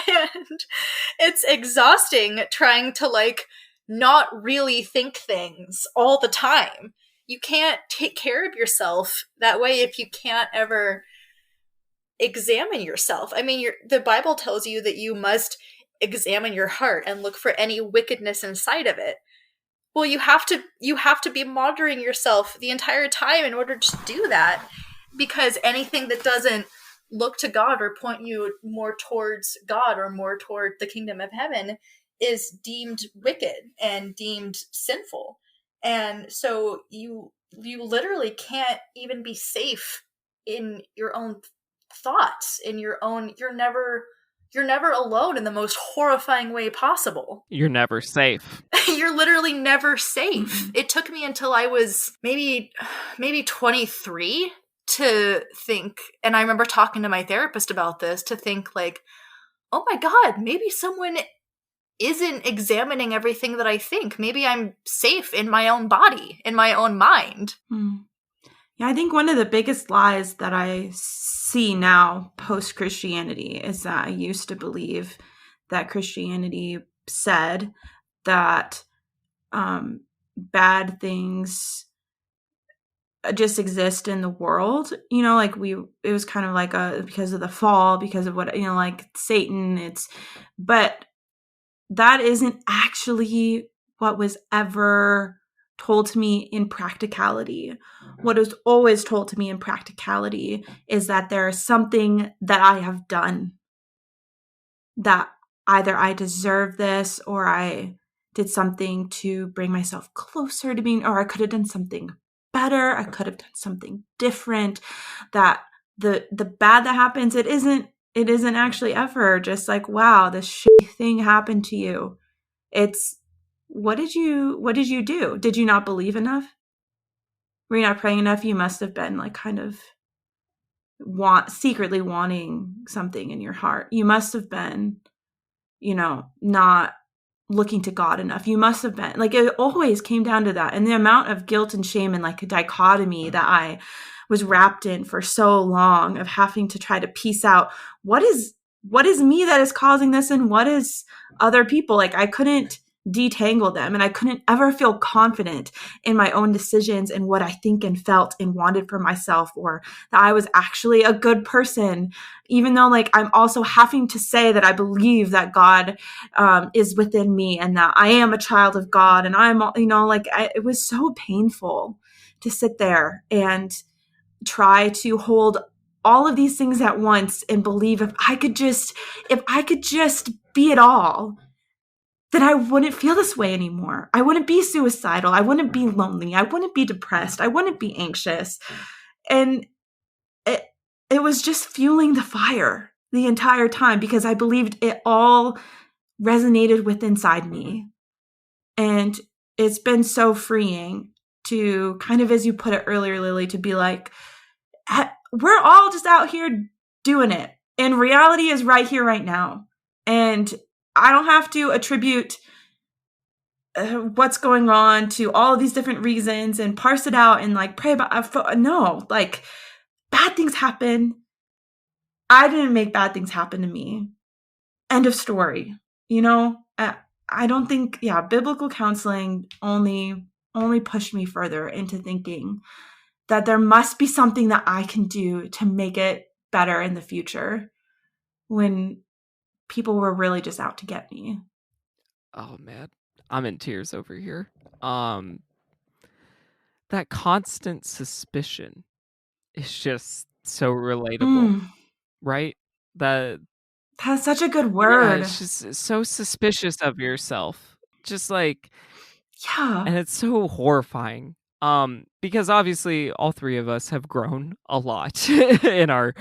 And it's exhausting trying to like not really think things all the time. You can't take care of yourself that way if you can't ever examine yourself. I mean, the Bible tells you that you must examine your heart and look for any wickedness inside of it. Well, you have to be monitoring yourself the entire time in order to do that, because anything that doesn't look to God or point you more towards God or more toward the kingdom of heaven is deemed wicked and deemed sinful. And so you literally can't even be safe in your own thoughts, in your own, you're never alone in the most horrifying way possible. You're never safe. You're literally never safe. It took me until I was maybe 23 to think, and I remember talking to my therapist about this, to think like, oh my God, maybe someone isn't examining everything that I think. Maybe I'm safe in my own body, in my own mind. Yeah, I think one of the biggest lies that I see now post-Christianity is that I used to believe that Christianity said that bad things just exist in the world, like it was kind of like because of the fall, because of what, like Satan, but that isn't actually what was ever told to me in practicality. What is always told to me in practicality is that there is something that I have done that either I deserve this, or I did something to bring myself closer to being, or I could have done something better. I could have done something different. That the bad that happens, it isn't actually ever just like, wow, this shitty thing happened to you. It's, what did you do? Did you not believe enough? Were you not praying enough? You must have been like kind of secretly wanting something in your heart. You must have been, not looking to God enough. You must have been, like, it always came down to that. And the amount of guilt and shame and like a dichotomy that I was wrapped in for so long, of having to try to piece out what is me that is causing this and what is other people. Like, I couldn't detangle them, and I couldn't ever feel confident in my own decisions and what I think and felt and wanted for myself, or that I was actually a good person, even though like I'm also having to say that I believe that God is within me and that I am a child of God. And I'm, it was so painful to sit there and try to hold all of these things at once and believe if I could just be it all, then I wouldn't feel this way anymore. I wouldn't be suicidal. I wouldn't be lonely. I wouldn't be depressed. I wouldn't be anxious. And it was just fueling the fire the entire time, because I believed it all resonated with inside me. And it's been so freeing to kind of, as you put it earlier, Lily, to be like, we're all just out here doing it. And reality is right here, right now. And I don't have to attribute what's going on to all of these different reasons and parse it out and like pray about. No, like, bad things happen. I didn't make bad things happen to me. End of story. I don't think, biblical counseling only pushed me further into thinking that there must be something that I can do to make it better in the future, when people were really just out to get me. Oh man, I'm in tears over here. That constant suspicion is just so relatable, right? That's such a good word. It's just so suspicious of yourself. Just like, yeah. And it's so horrifying. Because obviously all three of us have grown a lot in our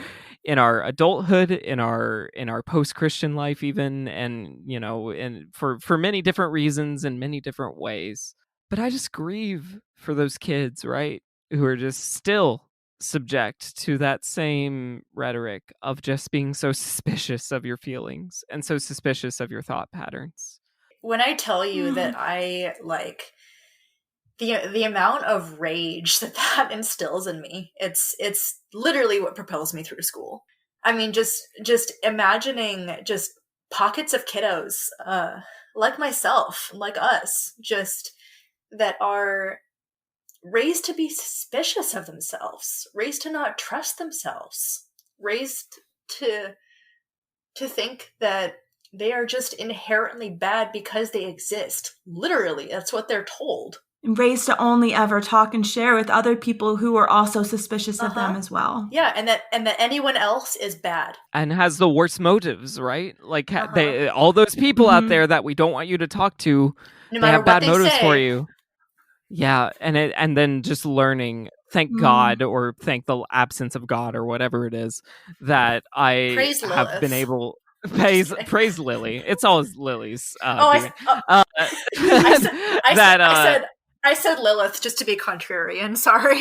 adulthood, in our post-Christian life even, and and for many different reasons and many different ways. But I just grieve for those kids, right? Who are just still subject to that same rhetoric of just being so suspicious of your feelings and so suspicious of your thought patterns. When I tell you that I like the amount of rage that instills in me, it's literally what propels me through school. I mean, just imagining just pockets of kiddos like myself, like us, just that are raised to be suspicious of themselves, raised to not trust themselves, raised to think that They are just inherently bad because they exist. Literally, that's what they're told. And raised to only ever talk and share with other people who are also suspicious of them as well. Yeah, and that anyone else is bad and has the worst motives, right? Like they, all those people out there that we don't want you to talk to, no they matter have bad what they motives say. for you. Yeah, and then just learning, thank God, or thank the absence of God, or whatever it is, that I Praise have Lilith. been able praise Lily. It's always Lily's doing. I said Lilith just to be contrarian. Sorry.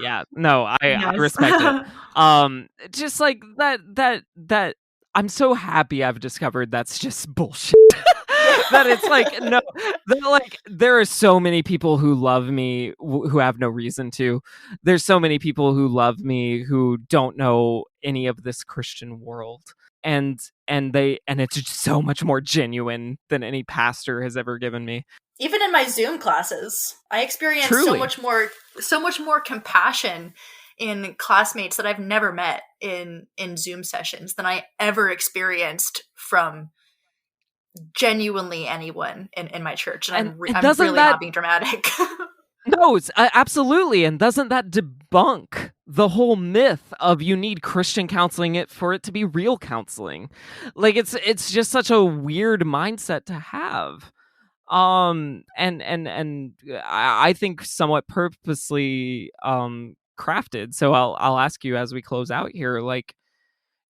Yeah, no, I respect it. Just like that. I'm so happy I've discovered that's just bullshit. That it's like, no, like there are so many people who love me who have no reason to. There's so many people who love me who don't know any of this Christian world, and it's just so much more genuine than any pastor has ever given me. Even in my Zoom classes, I experienced Truly. so much more compassion in classmates that I've never met in Zoom sessions than I ever experienced from genuinely anyone in my church. And I'm really not being dramatic. No, it's, absolutely. And doesn't that debunk the whole myth of you need Christian counseling for it to be real counseling? Like it's just such a weird mindset to have. And I think somewhat purposely crafted. So I'll ask you as we close out here, like,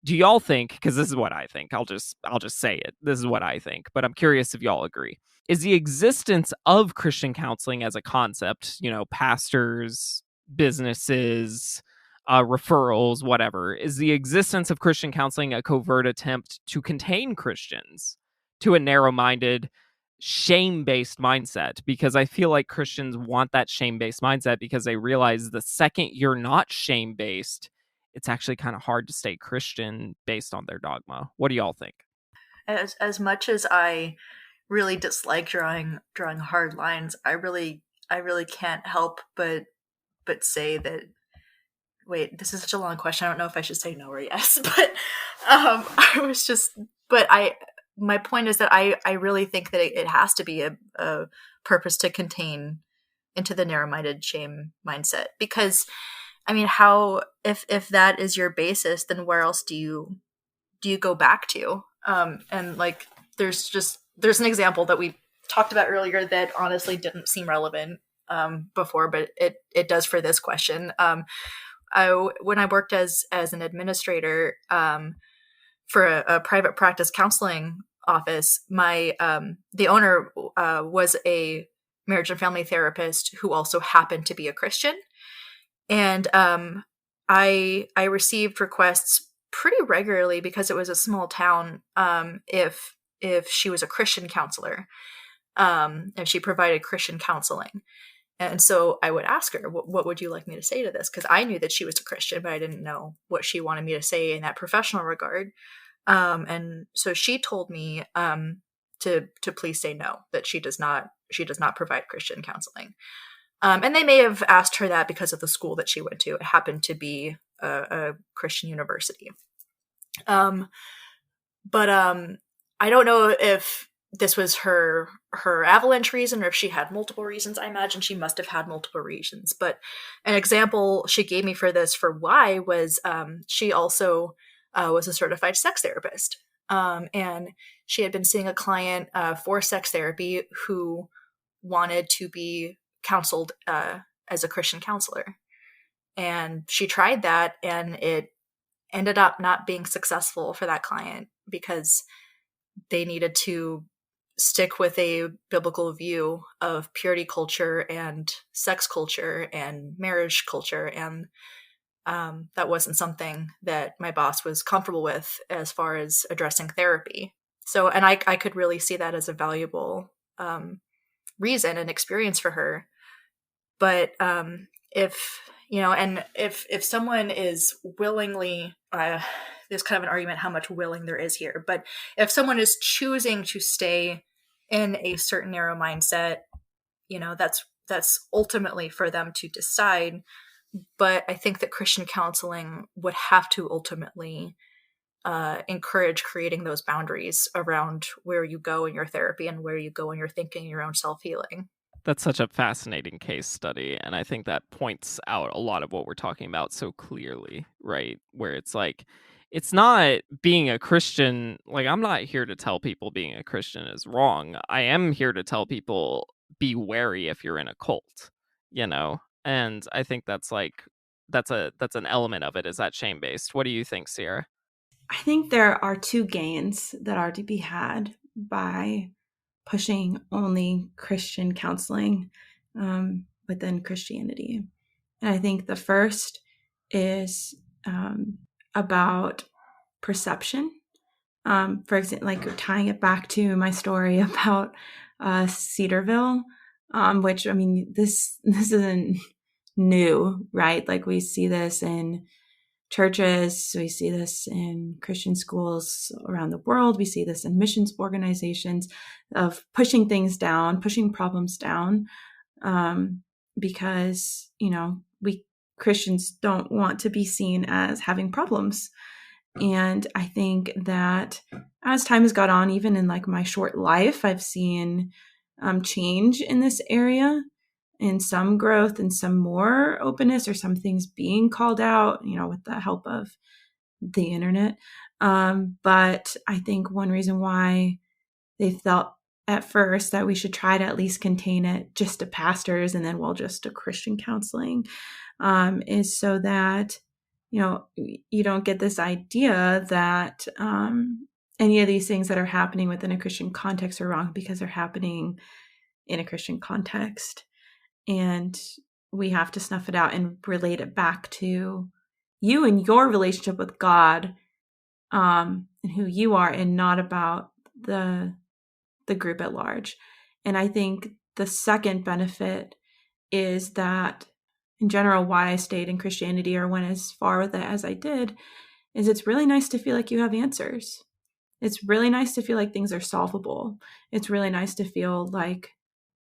do y'all think, because this is what I think, I'll just say it, this is what I think, but I'm curious if y'all agree, is the existence of Christian counseling as a concept, pastors, businesses, referrals, whatever, is the existence of Christian counseling a covert attempt to contain Christians to a narrow-minded, shame-based mindset? Because I feel like Christians want that shame-based mindset because they realize the second you're not shame-based, it's actually kind of hard to stay Christian based on their dogma. What do y'all think? As much as I really dislike drawing hard lines, I really can't help but say that. Wait, this is such a long question. I don't know if I should say no or yes, but my point is that I really think that it has to be a purpose to contain into the narrow-minded shame mindset, because I mean, how if that is your basis, then where else do you go back to? And like, there's an example that we talked about earlier that honestly didn't seem relevant before, but it does for this question. When I worked as an administrator for a private practice counseling office, the owner was a marriage and family therapist who also happened to be a Christian. And I received requests pretty regularly, because it was a small town, if she was a Christian counselor, if she provided Christian counseling. And so I would ask her, what would you like me to say to this? Because I knew that she was a Christian, but I didn't know what she wanted me to say in that professional regard. And so she told me to please say no, that she does not provide Christian counseling. And they may have asked her that because of the school that she went to. It happened to be a Christian university. But I don't know if this was her avalanche reason or if she had multiple reasons. I imagine she must have had multiple reasons. But an example she gave me for this, for why, was she also was a certified sex therapist. And she had been seeing a client for sex therapy who wanted to be counseled as a Christian counselor. And she tried that, and it ended up not being successful for that client because they needed to stick with a biblical view of purity culture and sex culture and marriage culture. And that wasn't something that my boss was comfortable with as far as addressing therapy. So, and I could really see that as a valuable reason and experience for her. But if someone is willingly, there's kind of an argument how much willing there is here, but if someone is choosing to stay in a certain narrow mindset, that's ultimately for them to decide. But I think that Christian counseling would have to ultimately encourage creating those boundaries around where you go in your therapy and where you go in your thinking, your own self-healing. That's such a fascinating case study, and I think that points out a lot of what we're talking about so clearly, right? Where it's like, it's not being a Christian, like, I'm not here to tell people being a Christian is wrong. I am here to tell people be wary if you're in a cult, you know? And I think that's like, that's an element of it, is that shame-based. What do you think, Sierra? I think there are two gains that are to be had by pushing only Christian counseling within Christianity. And I think the first is about perception. For example, like tying it back to my story about Cedarville, which, I mean, this isn't new, right? Like, we see this in churches, we see this in Christian schools around the world, we see this in missions organizations of pushing things down, pushing problems down, because, we Christians don't want to be seen as having problems. And I think that as time has gone on, even in like my short life, I've seen change in this area, and some growth and some more openness, or some things being called out, with the help of the internet. But I think one reason why they felt at first that we should try to at least contain it just to pastors and then, just to Christian counseling, is so that, you don't get this idea that any of these things that are happening within a Christian context are wrong because they're happening in a Christian context. And we have to snuff it out and relate it back to you and your relationship with God, and who you are, and not about the group at large. And I think the second benefit is that, in general, why I stayed in Christianity or went as far with it as I did, is it's really nice to feel like you have answers. It's really nice to feel like things are solvable. It's really nice to feel like,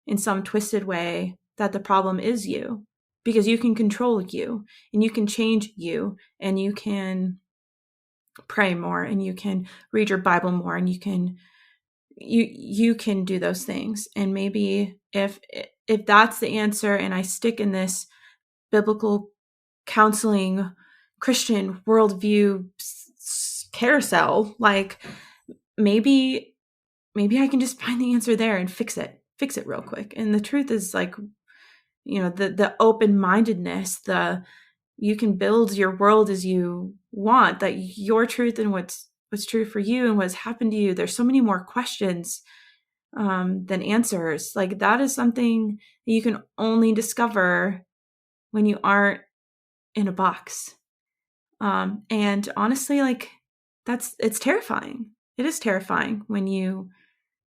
in some twisted way, that the problem is you, because you can control you, and you can change you, and you can pray more, and you can read your Bible more, and you can do those things. And maybe if that's the answer, and I stick in this biblical counseling Christian worldview carousel, like, maybe I can just find the answer there and fix it real quick. And the truth is, like, the open-mindedness, you can build your world as you want, that your truth and what's true for you and what's happened to you, there's so many more questions than answers. Like, that is something that you can only discover when you aren't in a box. And honestly, like, it's terrifying. It is terrifying when you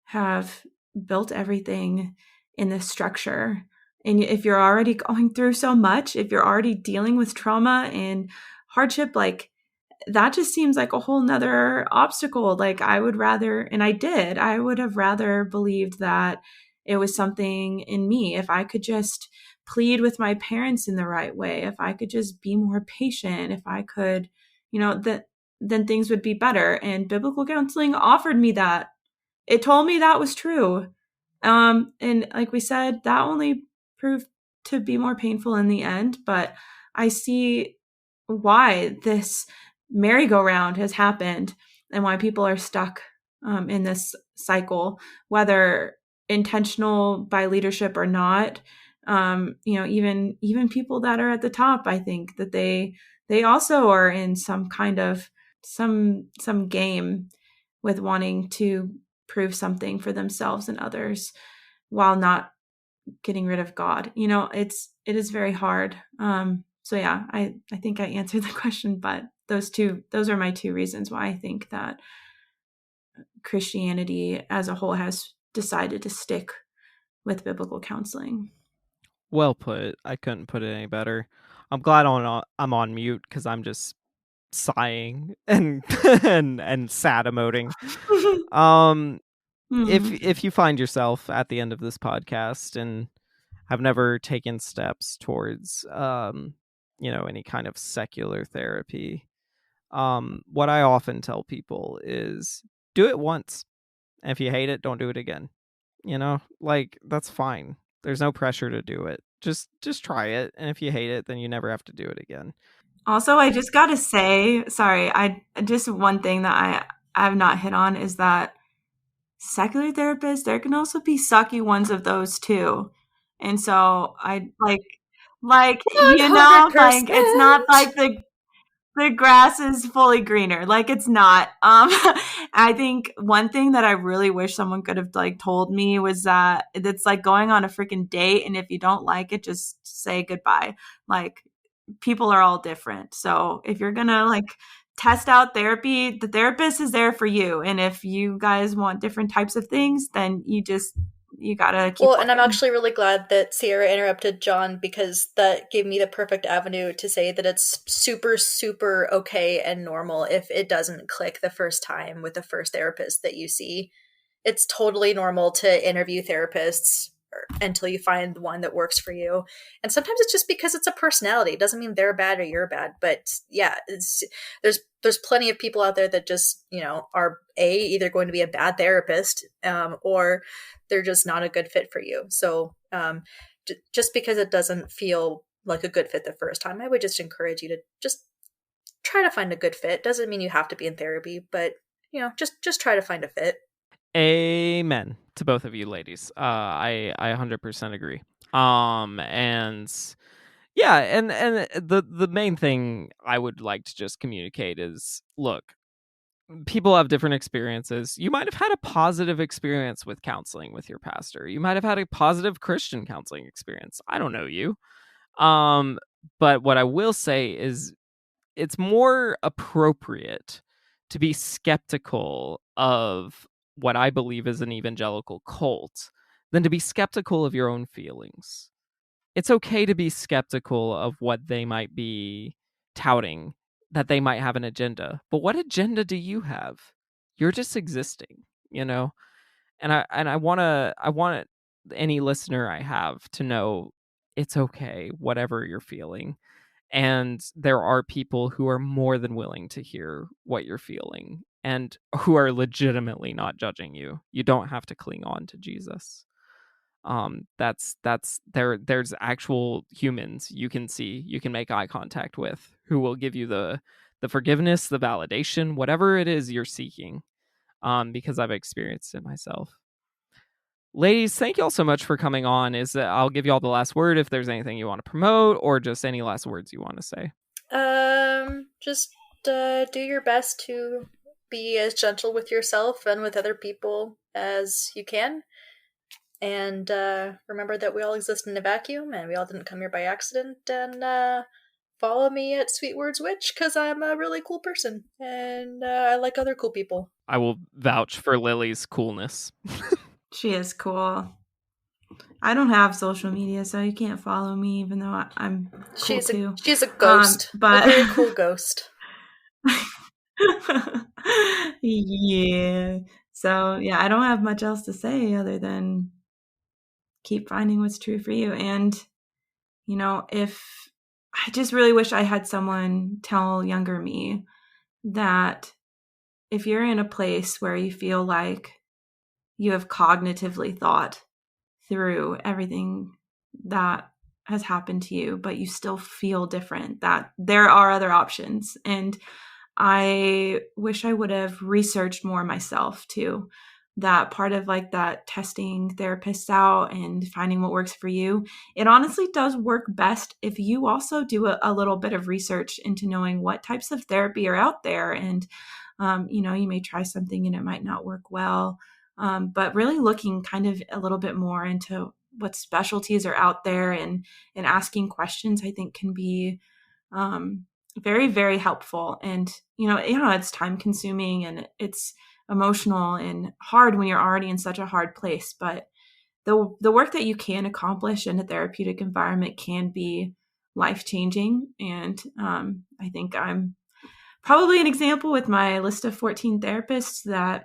have built everything in this structure. And if you're already going through so much, if you're already dealing with trauma and hardship, like, that just seems like a whole nother obstacle. Like, I would have rather believed that it was something in me. If I could just plead with my parents in the right way, if I could just be more patient, if I could, then things would be better. And biblical counseling offered me that. It told me that was true. And like we said, that only proved to be more painful in the end. But I see why this merry-go-round has happened, and why people are stuck in this cycle, whether intentional by leadership or not. Even people that are at the top, I think that they also are in some kind of some game with wanting to prove something for themselves and others while not getting rid of God. It is very hard. So yeah, I think I answered the question, but those are my two reasons why I think that Christianity as a whole has decided to stick with biblical counseling. Well put. I couldn't put it any better. I'm glad I'm on mute, because I'm just sighing and and sad emoting. If you find yourself at the end of this podcast and have never taken steps towards any kind of secular therapy, What I often tell people is do it once. And if you hate it, don't do it again. Like, that's fine. There's no pressure to do it. Just try it. And if you hate it, then you never have to do it again. Also, I just got to say, sorry, just one thing that I have not hit on is that secular therapists, there can also be sucky ones of those too. And so I like, 100%. it's not like the grass is fully greener. Like, it's not. I think one thing that I really wish someone could have like told me was that it's like going on a freaking date, and if you don't like it, just say goodbye. Like, people are all different. So if you're gonna like test out therapy, the therapist is there for you. And if you guys want different types of things, then you gotta keep Well, and I'm working. actually really glad that Cierra interrupted John, because that gave me the perfect avenue to say that it's super, super okay and normal if it doesn't click the first time with the first therapist that you see. It's totally normal to interview therapists until you find the one that works for you. And sometimes it's just because it's a personality. It doesn't mean they're bad or you're bad. But yeah, there's plenty of people out there that just, are either going to be a bad therapist, or they're just not a good fit for you. So just because it doesn't feel like a good fit the first time, I would just encourage you to just try to find a good fit. Doesn't mean you have to be in therapy, but just try to find a fit. Amen to both of you ladies. I 100% agree. And yeah, and the main thing I would like to just communicate is, look, people have different experiences. You might have had a positive experience with counseling with your pastor. You might have had a positive Christian counseling experience. I don't know you. But what I will say is it's more appropriate to be skeptical of what I believe is an evangelical cult than to be skeptical of your own feelings. It's okay to be skeptical of what they might be touting, that they might have an agenda. But what agenda do you have? You're just existing, And I want any listener I have to know it's okay, whatever you're feeling. And there are people who are more than willing to hear what you're feeling and who are legitimately not judging you. You don't have to cling on to Jesus. That's there's actual humans you can see, you can make eye contact with, who will give you the forgiveness, the validation, whatever it is you're seeking. Because I've experienced it myself. Ladies, thank you all so much for coming on. I'll give you all the last word if there's anything you want to promote or just any last words you want to say. Just do your best to be as gentle with yourself and with other people as you can. And remember that we all exist in a vacuum and we all didn't come here by accident. And follow me at Sweet Words Witch, because I'm a really cool person and I like other cool people. I will vouch for Lily's coolness. She is cool. I don't have social media, so you can't follow me, even though I'm cool too. She's a ghost, but a very cool ghost. Yeah. So yeah, I don't have much else to say other than keep finding what's true for you. And if I just really wish I had someone tell younger me that if you're in a place where you feel like you have cognitively thought through everything that has happened to you, but you still feel different, that there are other options. And I wish I would have researched more myself too. That part of like that testing therapists out and finding what works for you. It honestly does work best if you also do a little bit of research into knowing what types of therapy are out there. And, you may try something and it might not work well. But really looking kind of a little bit more into what specialties are out there and asking questions, I think can be very, very helpful. And, it's time consuming and it's emotional and hard when you're already in such a hard place. But the work that you can accomplish in a therapeutic environment can be life-changing. And I think I'm probably an example with my list of 14 therapists that,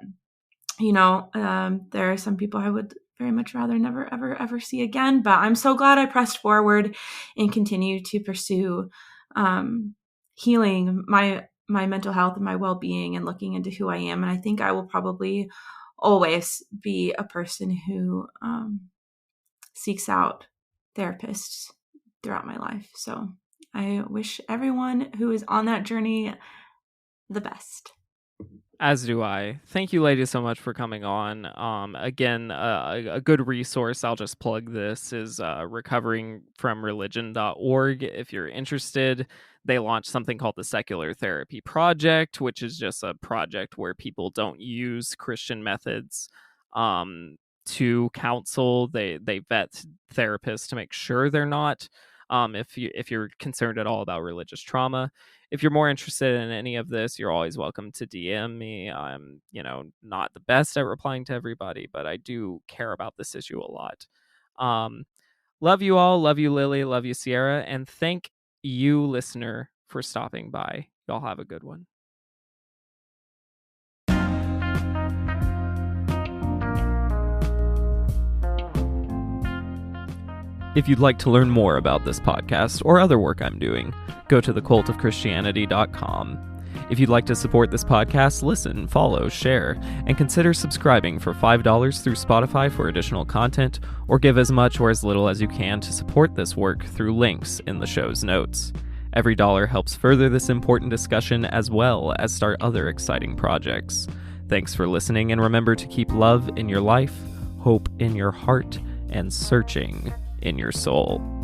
there are some people I would very much rather never, ever, ever see again. But I'm so glad I pressed forward and continue to pursue healing. My my mental health and my well-being and looking into who I am. And I think I will probably always be a person who seeks out therapists throughout my life. So I wish everyone who is on that journey the best. As do I. Thank you, ladies, so much for coming on. Again, a good resource, I'll just plug this, is recoveringfromreligion.org. If you're interested, they launched something called the Secular Therapy Project, which is just a project where people don't use Christian methods to counsel. They vet therapists to make sure they're not. If you're concerned at all about religious trauma. If you're more interested in any of this, you're always welcome to DM me. I'm, not the best at replying to everybody, but I do care about this issue a lot. Love you all. Love you, Lily. Love you, Cierra. And thank you, listener, for stopping by. Y'all have a good one. If you'd like to learn more about this podcast or other work I'm doing, go to thecultofchristianity.com. If you'd like to support this podcast, listen, follow, share, and consider subscribing for $5 through Spotify for additional content, or give as much or as little as you can to support this work through links in the show's notes. Every dollar helps further this important discussion as well as start other exciting projects. Thanks for listening, and remember to keep love in your life, hope in your heart, and searching in your soul.